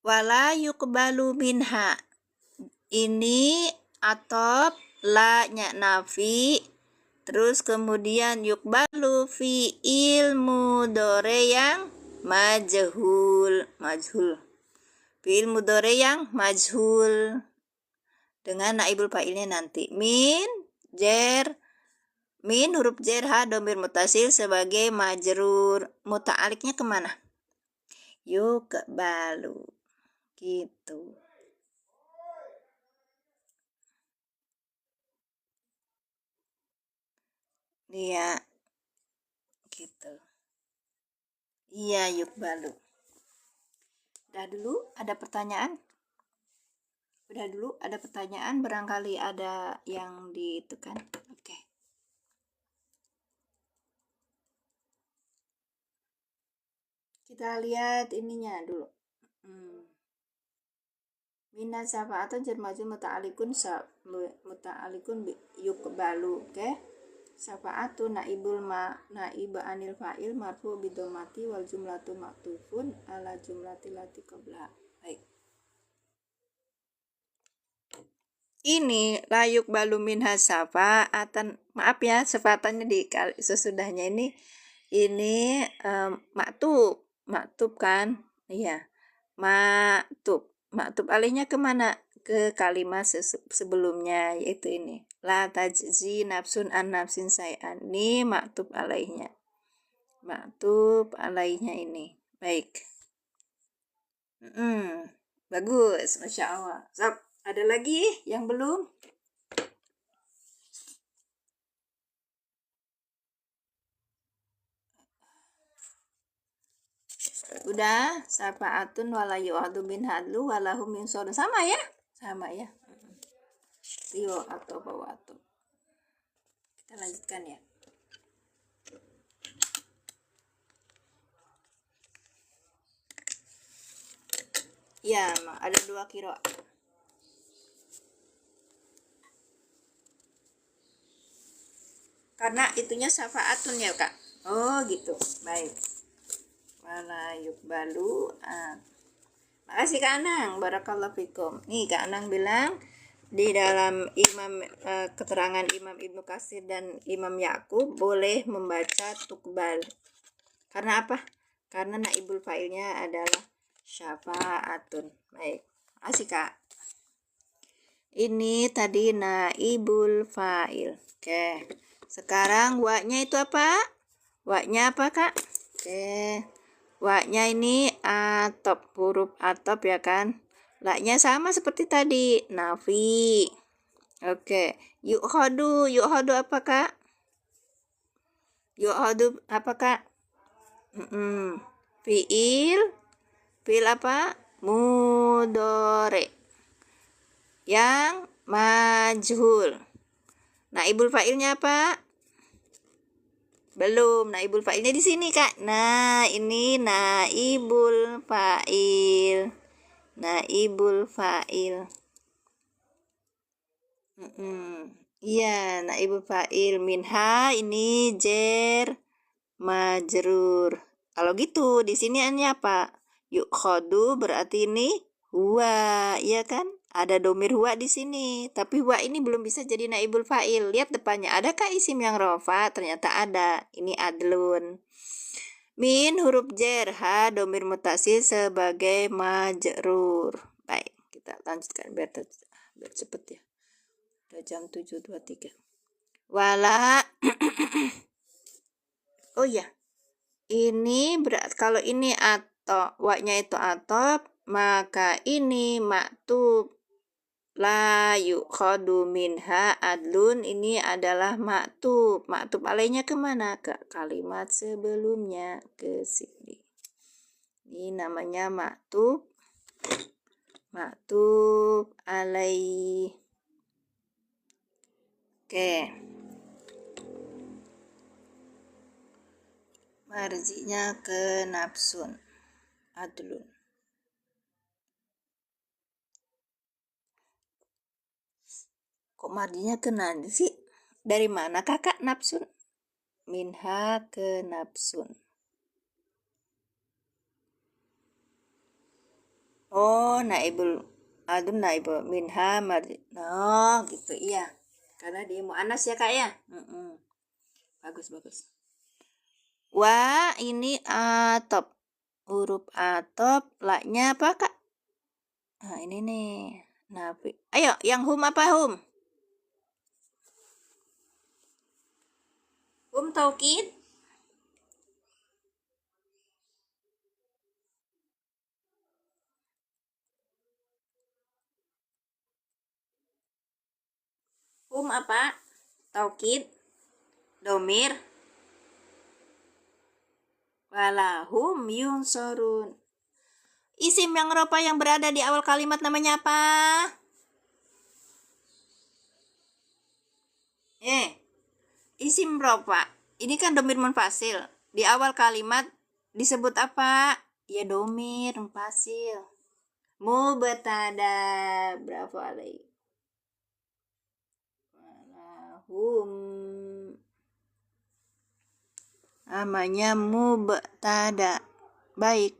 Speaker 1: Wala yuqbalu minha. Ini atop la-nya nafi. Terus kemudian yuqbalu fi'il mudhari yang majhul. Fi'il mudhari yang majhul dengan naibul fa'ilnya nanti. Min huruf jer ha domir mutasil sebagai majrur. Muta'aliknya kemana? Yuqbalu. Gitu. Iya. Gitu. Iya, yuqbalu. Udah dulu ada pertanyaan? Barangkali ada yang ditekan. Oke. Kita lihat ininya dulu. Mina syafa'atun jar majrur muta'alikun yuqbalu. Oke. Syafa'atu naib anil fa'il marfu bidomati wal jumlatu maktufun ala jumlati lati qabla. Baik. Ini layuk balu minha syafa'atan. Maaf ya, syafa'atannya di sesudahnya ini maktub kan? Iya. Maktub alihnya kemana? Ke kalimat sebelumnya, yaitu ini. La tajzi nafsun an nafsin syai'an. Ini maktub alaihnya. Ini. Baik. Bagus, Masya Allah. Sob, ada lagi yang belum? Udah, syafa'atun wala yu'adu bin hadlu walahum min sodun. Sama ya? Rio atau bawatu. Kita lanjutkan ya. Ya, ada 2 kiro. Karena itunya syafa'atun ya, Kak. Oh, gitu. Baik. Wala yuqbalu. Makasih Kak Anang, barakallahu fikum. Nih Kak Anang bilang di dalam keterangan Imam Ibnu Katsir dan Imam Ya'qub boleh membaca tukbal. Karena apa? Karena naibul fa'ilnya adalah syafa'atun. Baik. Makasih Kak. Ini tadi naibul fa'il. Oke. Sekarang wa-nya itu apa? Wa-nya apa Kak? Oke. Wa-nya ini atop, huruf atop ya kan? La-nya sama seperti tadi, nafi. Oke. Yu'khadu apa Kak? Yu'khadu apa Kak? Fi'il apa? Mudhari yang majhul. Naibul fa'ilnya apa? Belum, naibul fa'ilnya di sini Kak. Nah, ini naibul fa'il. Iya, naibul fa'il. Minha ini jer majrur. Kalau gitu di sini ini apa? yukhadu berarti ini huwa, ya kan? Ada domir huwa di sini, tapi huwa ini belum bisa jadi naibul fa'il. Lihat depannya, adakah isim yang rofa? Ternyata ada. Ini adlun. Min huruf jar, ha domir mutasil sebagai majrur. Baik, kita lanjutkan biar cepet ya. Udah jam 7.23. Wala. Oh ya. Ini berat kalau ini atau waknya itu atop, maka ini maktub. La yukhadu minha adlun, ini adalah maktub. Maktub alainya kemana? Ke kalimat sebelumnya, ke sini. Ini namanya maktub. Maktub alai. Oke. Marjinya ke nafsun. Adlun. Kok marjinya ke nanti sih? Dari mana kakak nafsun? Minha ke nafsun. Oh, naibul adun naibul minha marji. Oh, gitu iya. Karena dia muannas ya kak ya. Bagus. Wa ini atop. Huruf atop, laknya apa kak? Nah ini nih. Nafi. Ayo, yang hum apa hum? Hum taukid. Hum apa? Taukid. Domir. Walahum yunsorun. Isim yang ropa yang berada di awal kalimat namanya apa? Isim ropa. Ini kan domir munfasil. Di awal kalimat disebut apa? Ya domir munfasil. Mubtada. Bravo alaih. Walahum. Namanya mubtada. Baik.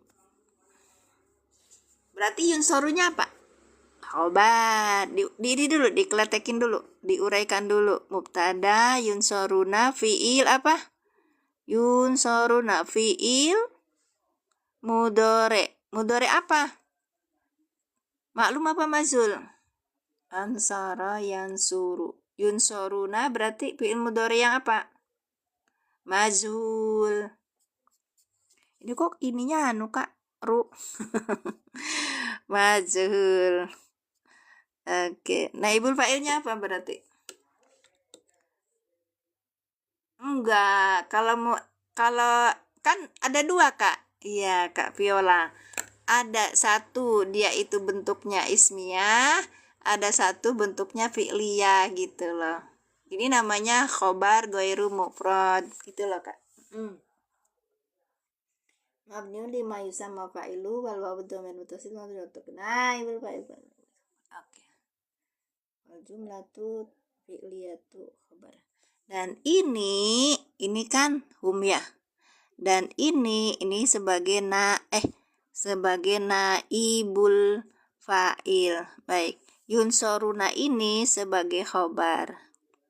Speaker 1: Berarti yunsorunya apa? Khobar. Diri dulu, dikeletekin dulu, diuraikan dulu. Mubtada yunsoruna fiil apa? Yunsoruna fiil mudore. Mudore apa? Maklum apa mazul? Ansara yansuru. Yunsoruna berarti fiil mudore yang apa? Mazul. Ini kok ininya anu kak? Ru. Mazul. Oke. Naibul fa'ilnya apa berarti? Enggak. Kalau kan ada dua kak. Iya kak Viola. Ada satu dia itu bentuknya ismiyah, ada satu bentuknya fi'liyah gitu loh. Ini namanya khobar ghairu mufrad gitu loh kak. Mabniun lima yusamma fa'ilu wal wawu dhamir muttasil wa untuk naibul fa'il. Oke. Wal jumlatu fi'liyatu khobar. Dan ini kan hum ya. Dan ini sebagai sebagai naibul fa'il. Baik. Yunsoruna ini sebagai khobar.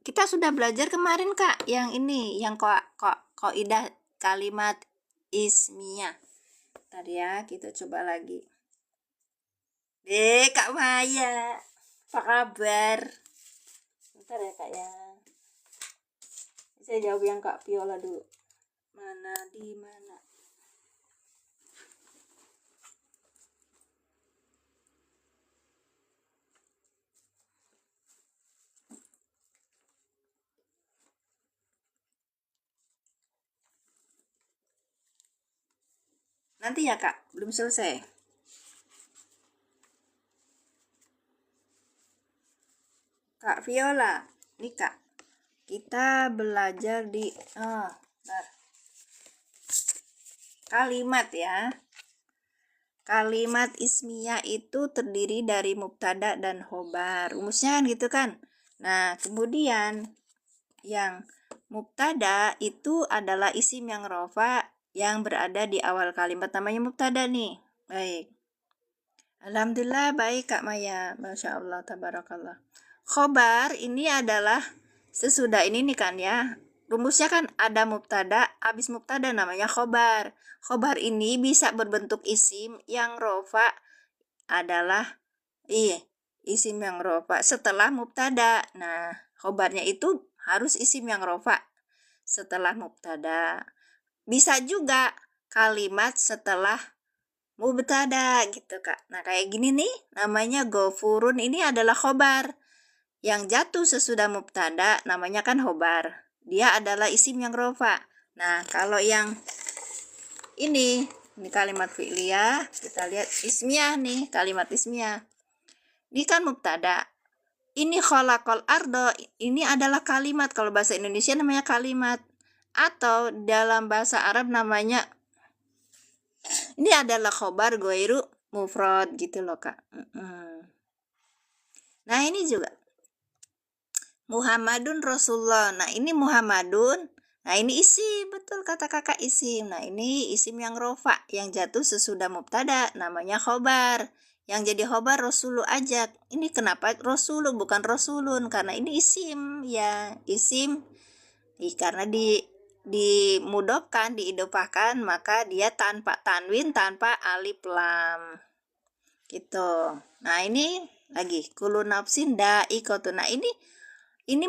Speaker 1: Kita sudah belajar kemarin kak yang ini, yang kaidah kalimat ismiyah. Ntar ya, kita coba lagi. Kak Maya, apa kabar? Bentar ya kak ya. Saya jawab yang Kak Viola dulu. Di mana? Nanti ya kak, belum selesai. Kak Viola, nih kak, kita belajar di kalimat ya. Kalimat ismiyah itu terdiri dari mubtada dan khobar. Rumusnya kan gitu kan. Nah, kemudian yang mubtada itu adalah isim yang rofa yang berada di awal kalimat, namanya mubtada nih. Baik. Alhamdulillah baik Kak Maya. Masya Allah, tabarakallah. Khobar ini adalah sesudah ini nih kan ya. Rumusnya kan ada mubtada, habis mubtada namanya khobar. Khobar ini bisa berbentuk isim yang rofa adalah isim yang rofa setelah mubtada. Nah, khobarnya itu harus isim yang rofa setelah mubtada. Bisa juga kalimat setelah mubtada gitu Kak. Nah kayak gini nih namanya gofurun, ini adalah khobar yang jatuh sesudah mubtada, namanya kan khobar, dia adalah isim yang rofa. Nah kalau yang ini kalimat fi'liyah, kita lihat ismiyah nih, kalimat ismiyah ini kan mubtada, ini khalaqal ardo, ini adalah kalimat. Kalau bahasa Indonesia namanya kalimat, atau dalam bahasa Arab namanya ini adalah khobar ghairu mufrad gitu loh Kak. Nah ini juga Muhammadun Rasulullah. Nah ini Muhammadun, nah ini isim, betul kata kakak isim. Nah ini isim yang rofa yang jatuh sesudah mubtada, namanya khobar. Yang jadi khobar Rasulu ajak. Ini kenapa Rasulu bukan Rasulun? Karena ini isim ya, isim. Karena dimudofkan, diidofahkan, maka dia tanpa tanwin, tanpa alif lam gitu. Nah ini lagi kulu nafsin da'iqatun. Nah ini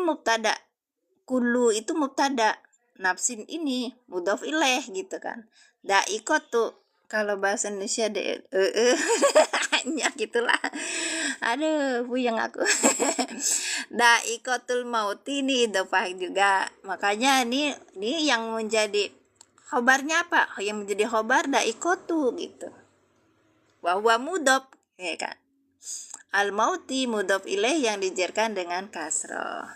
Speaker 1: mubtada, kulu itu mubtada, nafsin ini mudhof ilaih gitu kan. Da'iqatu kalau bahasa Indonesia ya gitulah. Aduh puyeng aku. Da'iqatul maut ini idhofah juga. Makanya ini yang menjadi khobarnya apa? Yang menjadi khobar da'iqatu gitu. Wa mudhof ya kan. Al mauti mudhof ilaih yang dijarkan dengan kasroh.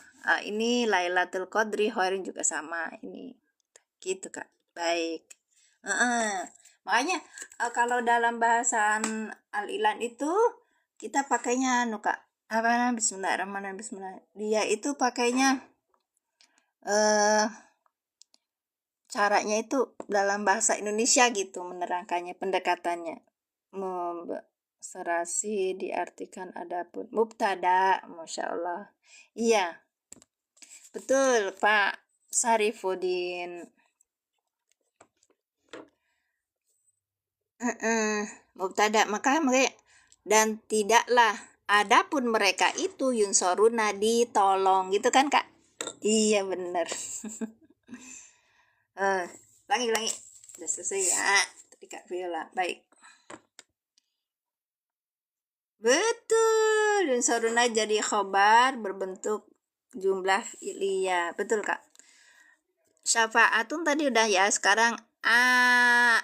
Speaker 1: Ini Lailatul Qadri khairin juga sama ini. Gitu Kak. Baik. Makanya kalau dalam bahasan al-ilan itu kita pakainya Kak. Bismillahirrahmanirrahim. Dia itu pakainya caranya itu dalam bahasa Indonesia gitu menerangkannya, pendekatannya. Serasi diartikan adapun mubtada, Masya Allah. Iya, betul Pak Sarifudin. Mubtada, maka mereka dan tidaklah adapun mereka itu yunsoruna ditolong gitu kan Kak. Iya bener. Ulangi udah selesai ya tadi Kak Viola. Baik, betul, yunsoruna jadi khobar berbentuk jumlah fi'liyah, betul Kak. Syafa'atun tadi udah ya, sekarang a.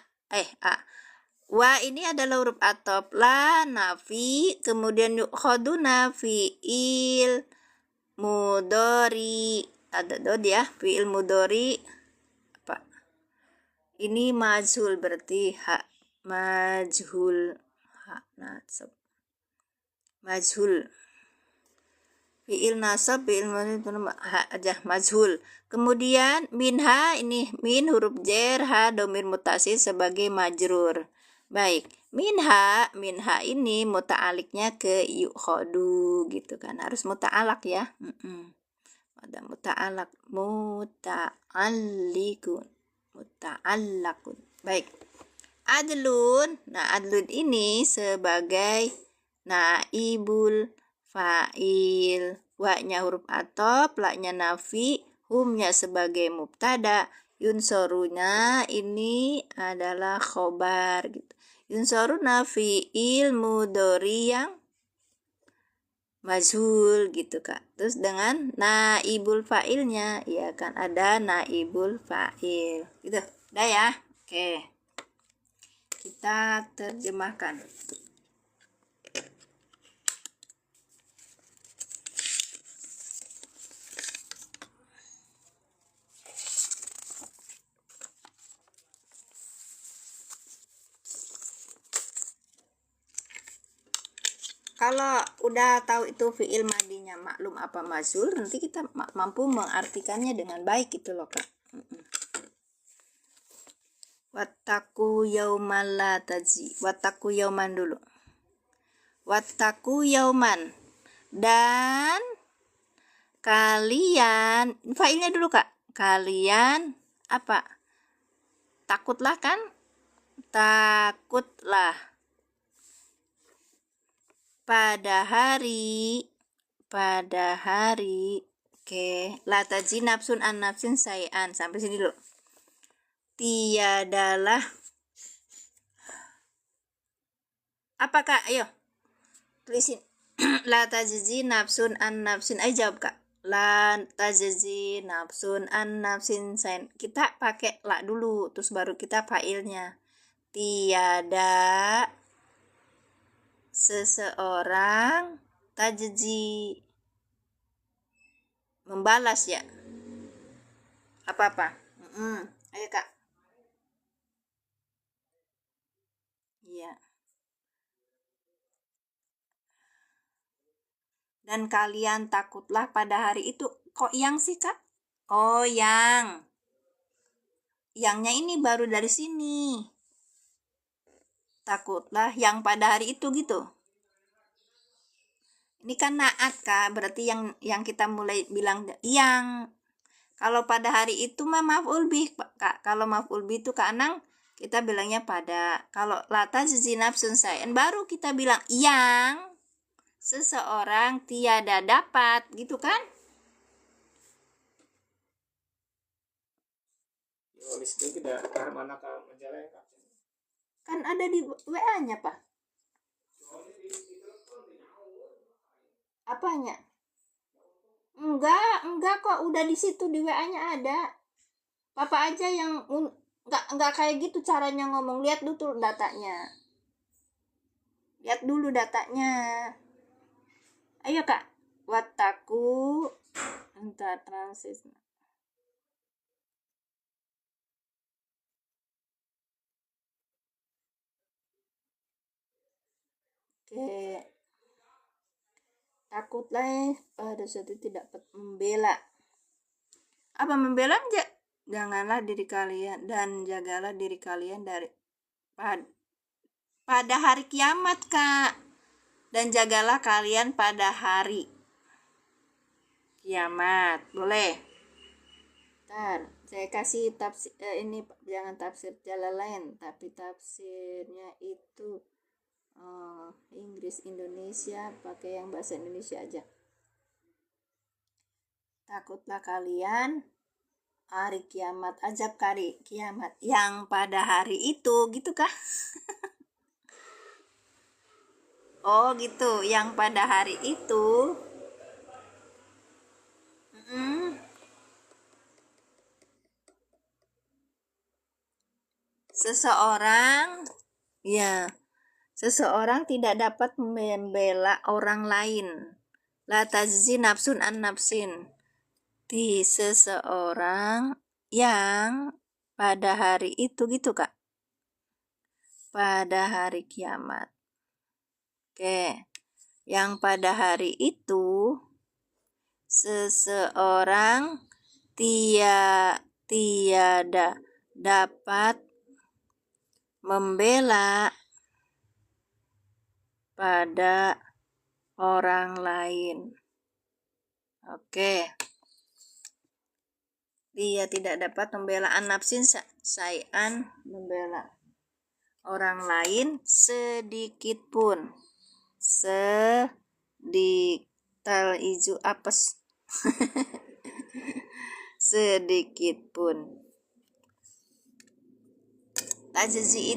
Speaker 1: Wa ini adalah huruf atop, la nafi, kemudian yukhaduna fi'il mudori, ada dod ya, fi'il mudori apa? Ini majhul berarti hak majhul, hak nasab majhul, fi'il nasab, fi'il hak aja majhul. Kemudian minha ini min huruf jer, ha domir mutasil sebagai majrur. Baik, minha ini muta'aliknya ke yukhadu gitu kan, harus muta'alak ya. Ada muta'alak, muta'allakun. Baik, adlun. Nah adlun ini sebagai naibul fa'il, wa-nya huruf atop, la-nya nafi, hum-nya sebagai mubtada, yunsoruna ini adalah khobar gitu. Yunsoruna fi'il mudhari yang majhul gitu Kak. Terus dengan naibul fa'ilnya ya kan ada naibul fa'il gitu. Udah ya. Oke. Kita terjemahkan. Kalau udah tahu itu fi'il madinya maklum apa mazhul, nanti kita mampu mengartikannya dengan baik gitu loh Kak. Wattaku yauman la tajzi. Wattaku yauman dulu. Wattaku yauman. Dan kalian, failnya dulu Kak. Kalian apa? Takutlah kan? Takutlah. Pada hari. Oke, la tajzi nafsun an nafsin sayan. Sampai sini dulu. Tiadalah apa Kak? Ayo tulisin. La tajzi nafsun an nafsin. Ayo jawab Kak. La tajzi nafsun an nafsin sayan. Kita pakai la dulu, terus baru kita failnya. Tiada seseorang tajzi, membalas ya. Apa-apa? Ayo Kak. Iya. Dan kalian takutlah pada hari itu. Kok yang sih Kak? Oh yang. Yangnya ini baru dari sini. Takutlah yang pada hari itu gitu. Ini kan naat Kak, berarti yang kita mulai bilang yang. Kalau pada hari itu mah maf'ul bih Kak. Kalau maf'ul bih itu Kak Anang kita bilangnya pada. Kalau la tajzi nafsun sayan baru kita bilang yang seseorang tiada dapat, gitu kan? Kan ada di WA-nya Pak. Apanya? Enggak kok, udah di situ di WA-nya ada. Papa aja yang enggak kayak gitu caranya ngomong. Lihat dulu datanya. Ayo Kak. Wattaku. Entar transis. Oke. Takutlah pada suatu tidak membela. Apa membela? Janganlah diri kalian dan jagalah diri kalian dari pada hari kiamat Kak. Dan jagalah kalian pada hari kiamat. Boleh? Ntar saya kasih tafsir ini jangan tafsir Jalalain, tapi tafsirnya itu Inggris Indonesia, pakai yang bahasa Indonesia aja. Takutlah kalian hari kiamat, azab hari kiamat yang pada hari itu, gitu kah? Oh gitu, yang pada hari itu. Seseorang tidak dapat membela orang lain. La tajzi nafsun an nafsin. Di seseorang yang pada hari itu, gitu Kak. Pada hari kiamat. Oke. Yang pada hari itu seseorang tiada dapat membela pada orang lain. Oke. Dia tidak dapat membela an-nafsin sayan, membela orang lain sedikit pun. Tal izu apes. Sedikit pun. Tajzi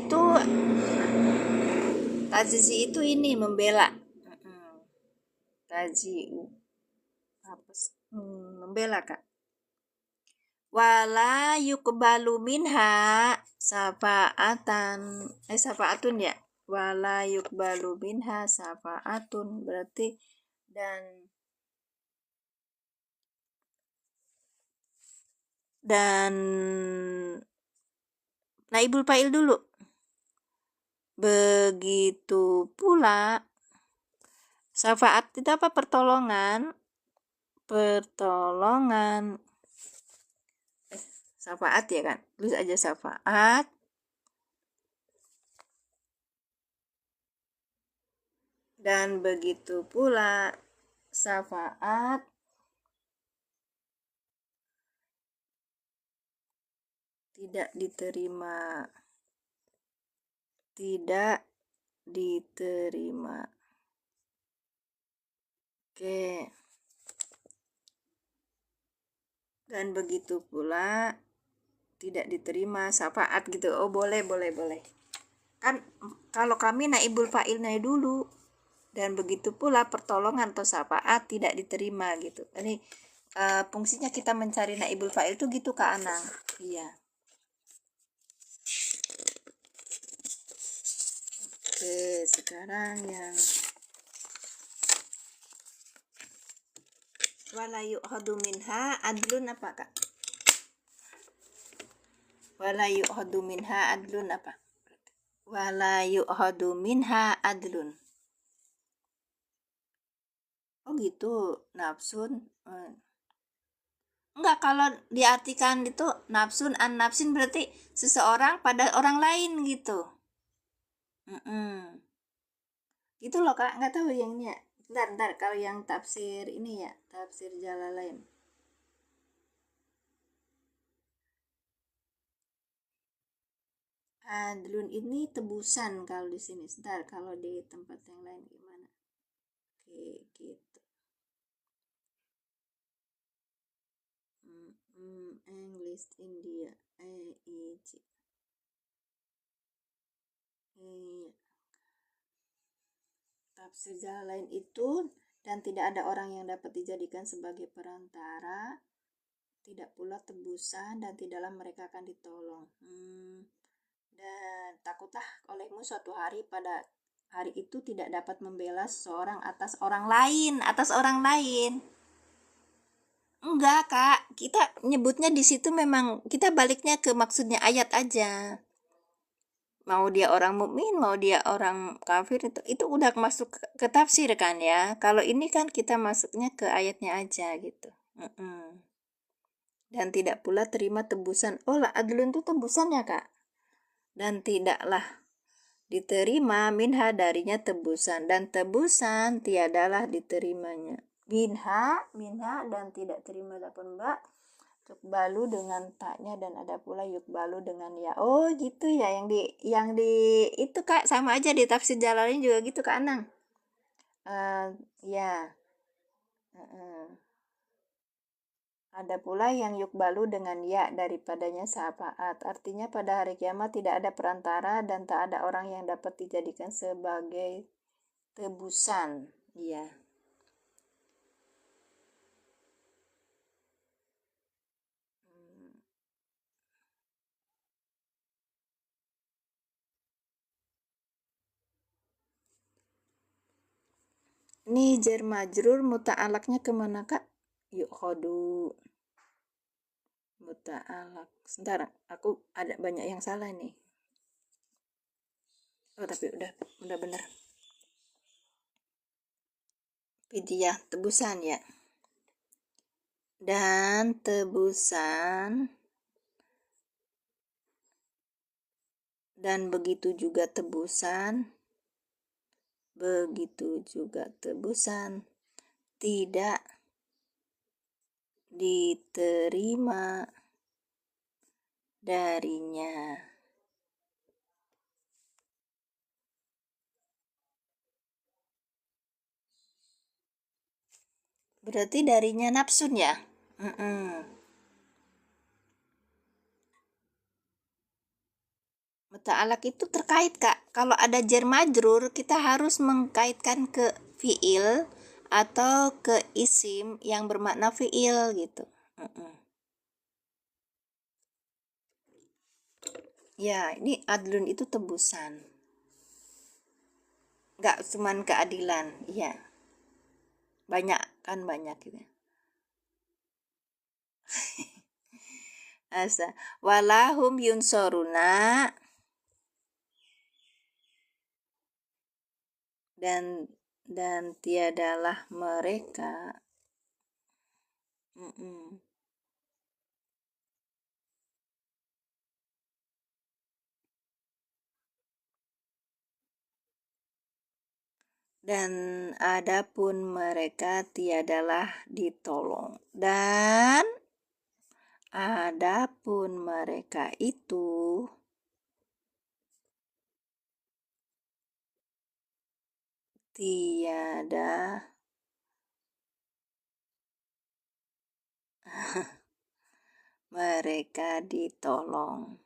Speaker 1: itu ini membela. Taji'u apes. Membela Kak. Wala yukbalu minha syafaatun ya. Wala yukbalu minha syafaatun berarti dan naibul fa'il dulu. Begitu pula syafaat itu apa? Pertolongan. Syafaat ya kan? Tulis aja syafaat. Dan begitu pula syafaat tidak diterima. Tidak diterima. Oke. Dan begitu pula tidak diterima syafaat gitu. Oh, boleh. Kan kalau kami naibul fa'ilnya dulu. Dan begitu pula pertolongan atau syafaat tidak diterima gitu. Ini fungsinya kita mencari naibul fa'il itu gitu Kak Anang. Iya. Oke, sekarang yang wala yu'khadu minha adlun apa Kak? Wala yu'khadu minha adlun apa? Wala yu'khadu minha adlun. Oh gitu, nafsun. Enggak, kalau diartikan itu nafsun an nafsin berarti seseorang pada orang lain gitu. Gitu loh Kak, nggak tahu yang ini ya. Ntar kalau yang tafsir ini ya, tafsir Jalalain. Adlun ini tebusan kalau di sini. Ntar kalau di tempat yang lain gimana? Oke, gitu. English India. EIJ. Iya. Tafsir Jalalain itu dan tidak ada orang yang dapat dijadikan sebagai perantara, tidak pula tebusan dan tidaklah mereka akan ditolong. Dan takutlah olehmu suatu hari pada hari itu tidak dapat membela seseorang atas orang lain. Enggak Kak, kita nyebutnya di situ memang kita baliknya ke maksudnya ayat aja. Mau dia orang mukmin, mau dia orang kafir, itu udah masuk ke tafsir kan ya. Kalau ini kan kita masuknya ke ayatnya aja gitu. Dan tidak pula terima tebusan. Oh lah, adlun itu tebusan ya Kak. Dan tidaklah diterima minha darinya tebusan, dan tebusan tiadalah diterimanya. Minha dan tidak terima dapun mbak. Yukbalu dengan taknya dan ada pula yukbalu dengan ya. Oh gitu ya, yang di itu Kak, sama aja di tafsir Jalalain juga gitu Kak Anang. Ya. Ada pula yang yukbalu dengan ya daripadanya syafaat. Artinya pada hari kiamat tidak ada perantara dan tak ada orang yang dapat dijadikan sebagai tebusan. Iya. Ini jar majrur muta'alaknya kemana Kak? Yuk khodu muta'alak. Sebentar, aku ada banyak yang salah nih. Oh tapi udah bener. Fidyah tebusan ya. Dan tebusan dan begitu juga tebusan tidak diterima darinya. Berarti darinya nafsun ya. Muta'alak itu terkait Kak. Kalau ada jar majrur kita harus mengkaitkan ke fiil atau ke isim yang bermakna fiil gitu. Ya, ini adlun itu tebusan. Enggak cuman keadilan, iya. Banyak gitu. Asa walahum yunsoruna dan tiadalah mereka Dan adapun mereka tiadalah ditolong. Dan adapun mereka itu tiada mereka ditolong.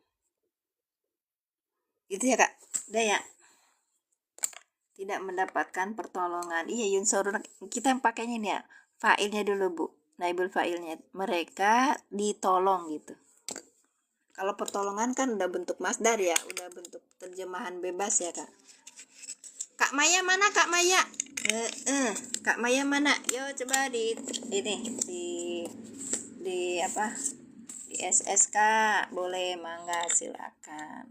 Speaker 1: Gitu ya Kak, udah ya. Tidak mendapatkan pertolongan. Iya Yunsorun, kita yang pakainya ini ya, failnya dulu Bu, naibul failnya, mereka ditolong gitu. Kalau pertolongan kan udah bentuk masdar ya, udah bentuk terjemahan bebas ya Kak. Kak Maya mana Kak Maya? Kak Maya mana? Yo coba di ini di apa? Di SSK boleh, mangga silakan.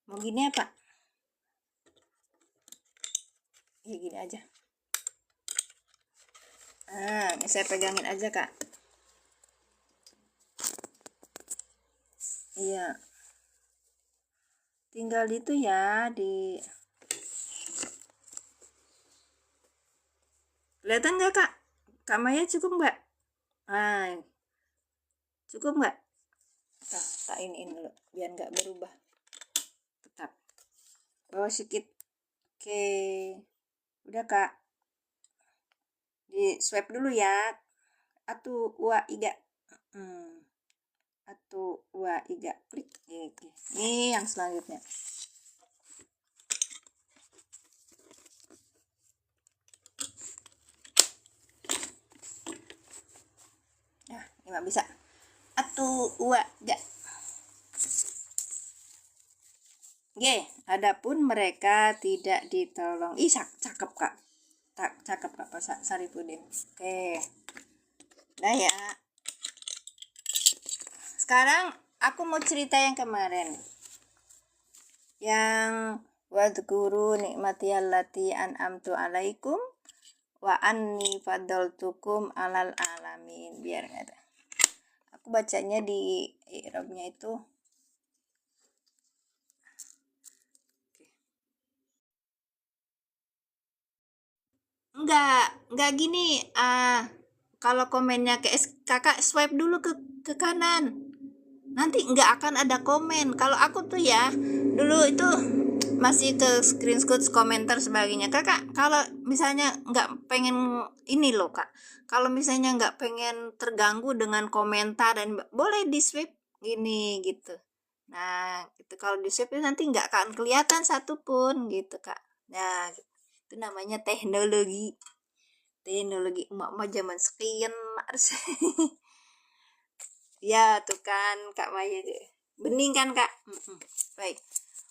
Speaker 1: Mau gini apa? Ya gini aja. Ini saya pegangin aja Kak. Iya. Tinggal itu ya di. Kelihatan nggak Kak? Kak Maya cukup nggak? Cukup nggak? Tak iniin dulu biar nggak berubah. Tetap. Bawa sedikit. Oke. Udah Kak. Di swipe dulu ya. Atu wa iga. Atu wa iga. Klik. Oke. Ini yang selanjutnya. Nah, ini mah bisa. Atu wa iga. Oke, adapun mereka tidak ditolong. Ih, cakep Kak. Cakep Kak Pak Saripudin. Oke. Nah ya. Sekarang aku mau cerita yang kemarin. Yang wadhkuru nikmati allati an'amtu alaikum wa anni faddaltukum alal alamin. Biar nggak ada. Aku bacanya di i'rabnya itu enggak gini. Kalau komennya ke kakak swipe dulu ke kanan, nanti nggak akan ada komen. Kalau aku tuh ya dulu itu masih ke screenshot komentar sebagainya. Kakak kalau misalnya nggak pengen ini loh Kak, kalau misalnya nggak pengen terganggu dengan komentar dan boleh di swipe gini gitu. Nah itu kalau di swipe nanti nggak akan kelihatan satupun gitu Kak. Nah itu namanya teknologi emak-emak zaman sekian harus. Ya tuh kan Kak Maya bening kan Kak. Baik,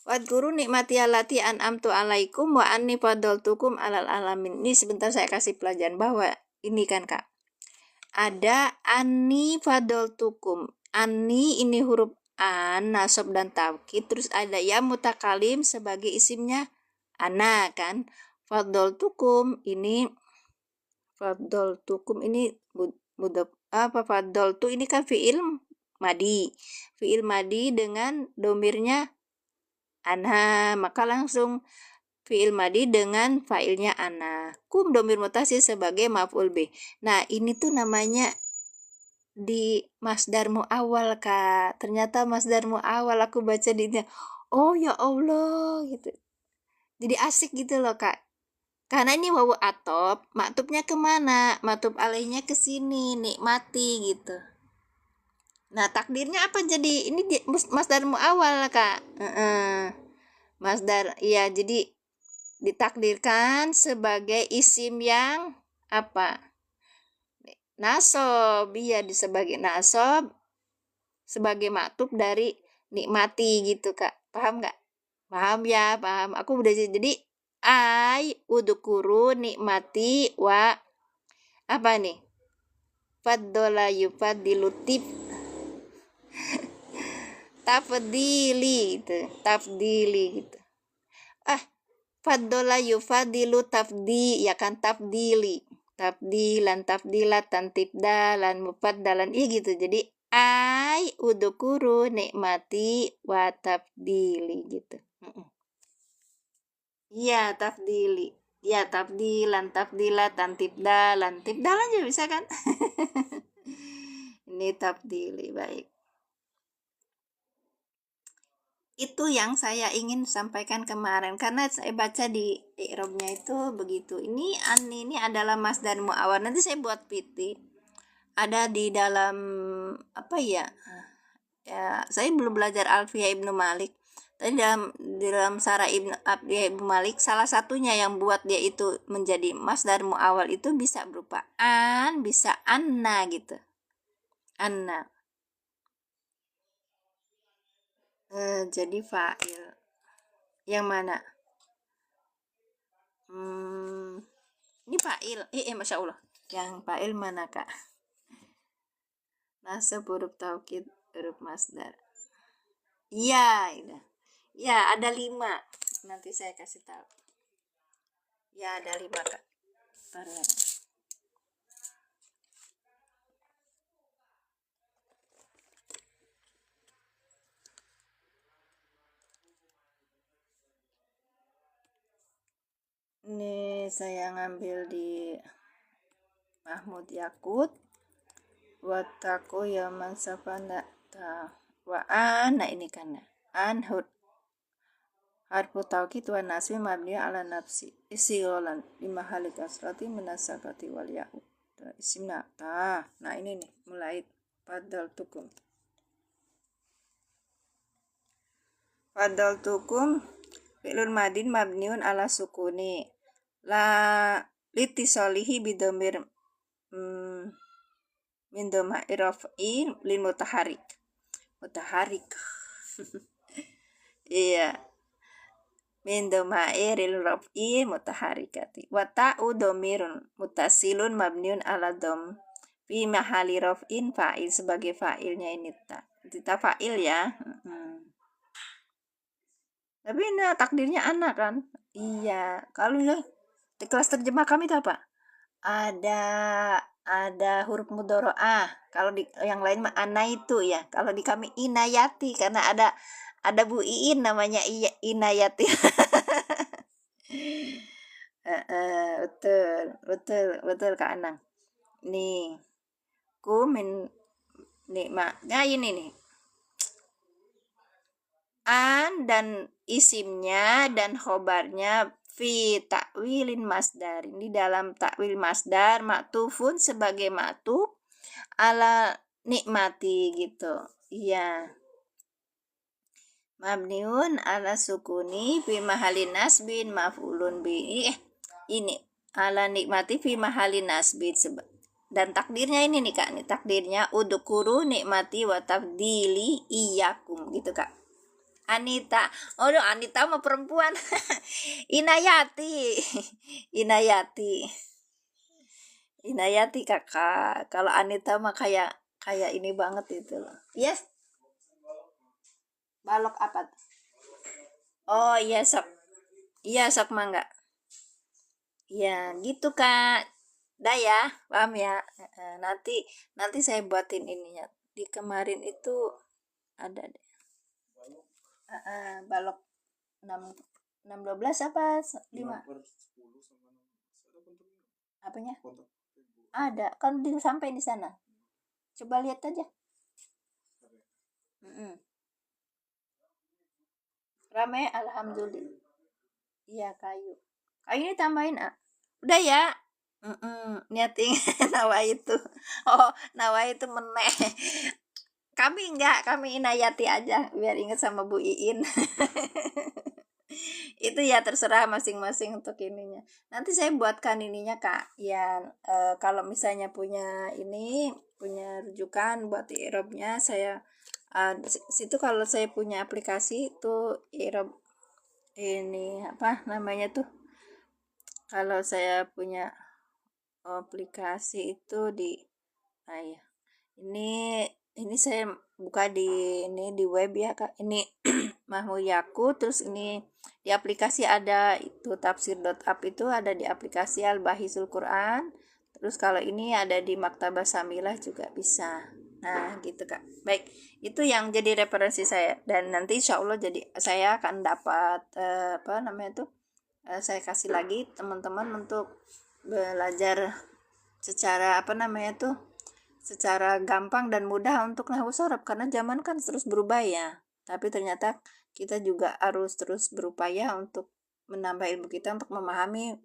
Speaker 1: wadguru nikmati allati an'amtu alaikum wa anni fadaltukum alal alamin. Ini sebentar saya kasih pelajaran bahwa ini kan Kak, ada anni fadaltukum. Anni ini huruf an, nasab dan taukid, terus ada ya mutakalim sebagai isimnya ana kan. Fadaltukum ini mudab apa fadaltu ini kan fiil madi dengan domirnya ana, maka langsung fiil madi dengan failnya ana, kum domir mutasi sebagai maf'ul bih. Nah ini tuh namanya di masdar muawwal Kak. Ternyata masdar muawwal aku baca di ini, oh ya Allah gitu, jadi asik gitu loh Kak. Karena ini wawu atop, maktubnya kemana? Maktub alaihnya ke sini, nikmati gitu. Nah takdirnya apa jadi? Ini masdar muawwal Kak. Masdar, iya jadi ditakdirkan sebagai isim yang apa? Nasob, iya sebagai nasob sebagai maktub dari nikmati gitu Kak. Paham nggak? Paham ya, paham. Aku udah jadi udukuru nikmati wa apa nih? Faddola yufadilutif tafdili gitu. Faddola yufadilu tafdi ya kan, tafdili. Tafdilan, tafdilatan, tibdalan, mufaddalan, iya gitu. Jadi udukuru nikmati wa tafdili gitu. Iya, tafdili. Iya, tafdilan, tafdilatan, tibdalan. Tibdalan juga bisa kan? Ini tafdili, baik. Itu yang saya ingin sampaikan kemarin karena saya baca di i'rabnya itu begitu. Ini adalah masdar muawwal. Nanti saya buat PT. Ada di dalam apa ya? Ya, saya belum belajar Alfiyah Ibnu Malik. Tadi dalam Sarah Ibnu Malik salah satunya yang buat dia itu menjadi masdar muawwal itu bisa berupa bisa anna gitu. Anna. Jadi fa'il. Yang mana? Hmm, ini fa'il. Masya Allah. Yang fa'il mana kak? Nasab huruf taukid huruf masdar. Iya, iya. Ya, ada 5. Nanti saya kasih tahu. Ya, ada 5 kak. Taruh. Ini saya ngambil di Mahmud Yakut. Wataku yaman safanda ta wa nah ini kan an harfu taukid wa nasbi mabni ala nafsi isigolan lima halik asrati menasakati wal ya'u isimna nah ini nih mulai padal tukum fi'lun madin mabniun ala sukuni la litisolihi bidomir min doma iraf'in lil mutaharik iya min domairil raf'i mutaharikati wa ta'u domirun mutasilun mabniun ala dom fi mahali raf'in fa'il sebagai fa'ilnya ini kita fa'il ya. Tapi ini takdirnya anak kan. Iya, kalau di kelas terjemah kami itu apa? Ada huruf mudhoro'ah. Kalau di yang lain mah ana itu ya. Kalau di kami inayati karena ada Bu Iin namanya Inayati. Betul, betul, betul Kak Anang. Nih, nikmat. Nah ini nih. Dan isimnya dan khobarnya fi takwilin masdar. Ini dalam takwil masdar maktufun sebagai maktuf ala nikmati gitu. Iya. Mabniun ala sukuni fi mahalin nasbin maf'ulun bi. Ini ala nikmati fi mahalin nasbin dan takdirnya ini nih Kak, nih takdirnya udukuru nikmati wa tafdili iyakum gitu Kak. Anita. Anita mah perempuan. Inayati. Inayati. Inayati kakak. Kalau Anita mah kayak ini banget itu loh. Yes. Balok apa? Oh iya sok. Iya sok mangga. Iya gitu kak. Dah ya, paham ya. Nanti saya buatin ininya. Di kemarin itu ada deh. Balok 6 12 apa 5? Apanya? Ada, kan sampai di sana. Coba lihat aja. Rame, alhamdulillah. Iya kayu. Kayu ini tambahin udah ya. Niatin nawa itu. Oh, nawa itu meneh. Kami enggak, kami inayati aja biar ingat sama Bu Iin. Itu ya terserah masing-masing untuk ininya. Nanti saya buatkan ininya Kak. Ya kalau misalnya punya rujukan buat i'rabnya saya situ kalau saya punya aplikasi itu i'rab ini apa namanya tuh, kalau saya punya aplikasi itu di ya ini saya buka di web ya Kak, ini Mahmud Yakut, terus ini di aplikasi ada itu tafsir.app itu ada di aplikasi Al-Bahisul Quran, terus kalau ini ada di Maktabah Samilah juga bisa. Nah gitu Kak, baik itu yang jadi referensi saya dan nanti insya Allah jadi saya akan dapat apa namanya tuh saya kasih lagi teman-teman untuk belajar secara apa namanya tuh, secara gampang dan mudah untuk nahwu sorof, karena zaman kan terus berubah ya. Tapi ternyata kita juga harus terus berupaya untuk menambah ilmu kita untuk memahami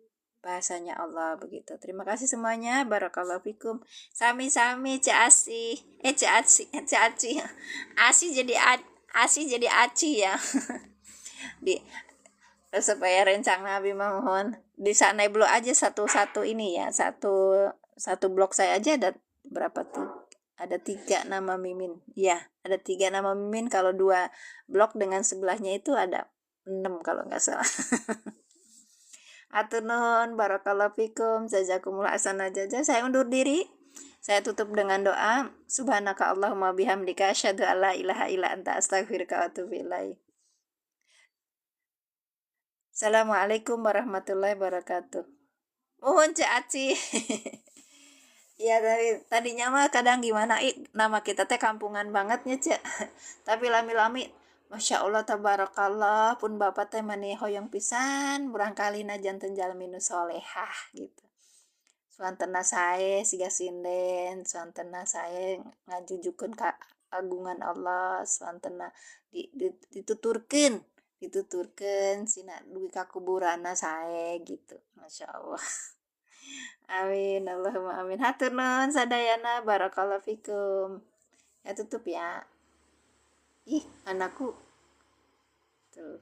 Speaker 1: bahasanya Allah begitu. Terima kasih semuanya. Barakallahu fikum. Sami-sami Cak Aci. Asi jadi Asi jadi Aci ya. Di supaya rencang Nabi mohon di sana blok aja satu-satu ini ya, satu blok saya aja ada berapa tuh, ada 3 nama Mimin ya, ada 3 nama Mimin. Kalau 2 blok dengan sebelahnya itu ada 6 kalau nggak salah. Atur nuhun, barakallahu fikum, jazakumullah asana jaza. Saya undur diri. Saya tutup dengan doa. Subhanaka Allahumma bihamdika asyhadu alla ilaha illa anta astaghfiruka wa atubu ilaik. Assalamualaikum warahmatullahi wabarakatuh. Mohon Cak Aci. Ya tadinya mah kadang gimana nama kita teh kampungan bangetnya Cak. Tapi lami-lami Masya Allah tabarakallah pun bapak teh maneh hoyong pisan barangkali janten jalminu solehah gitu. Suantena sae siga sinden, suantena sae ngajujukeun ka agungan Allah, suantena dituturkeun sina dugi ka kuburana sae gitu. Masya Allah. Amin Allahumma amin. Hatur nuhun sadayana, barakallahu fikum. Ya tutup ya. Ih, anakku tuh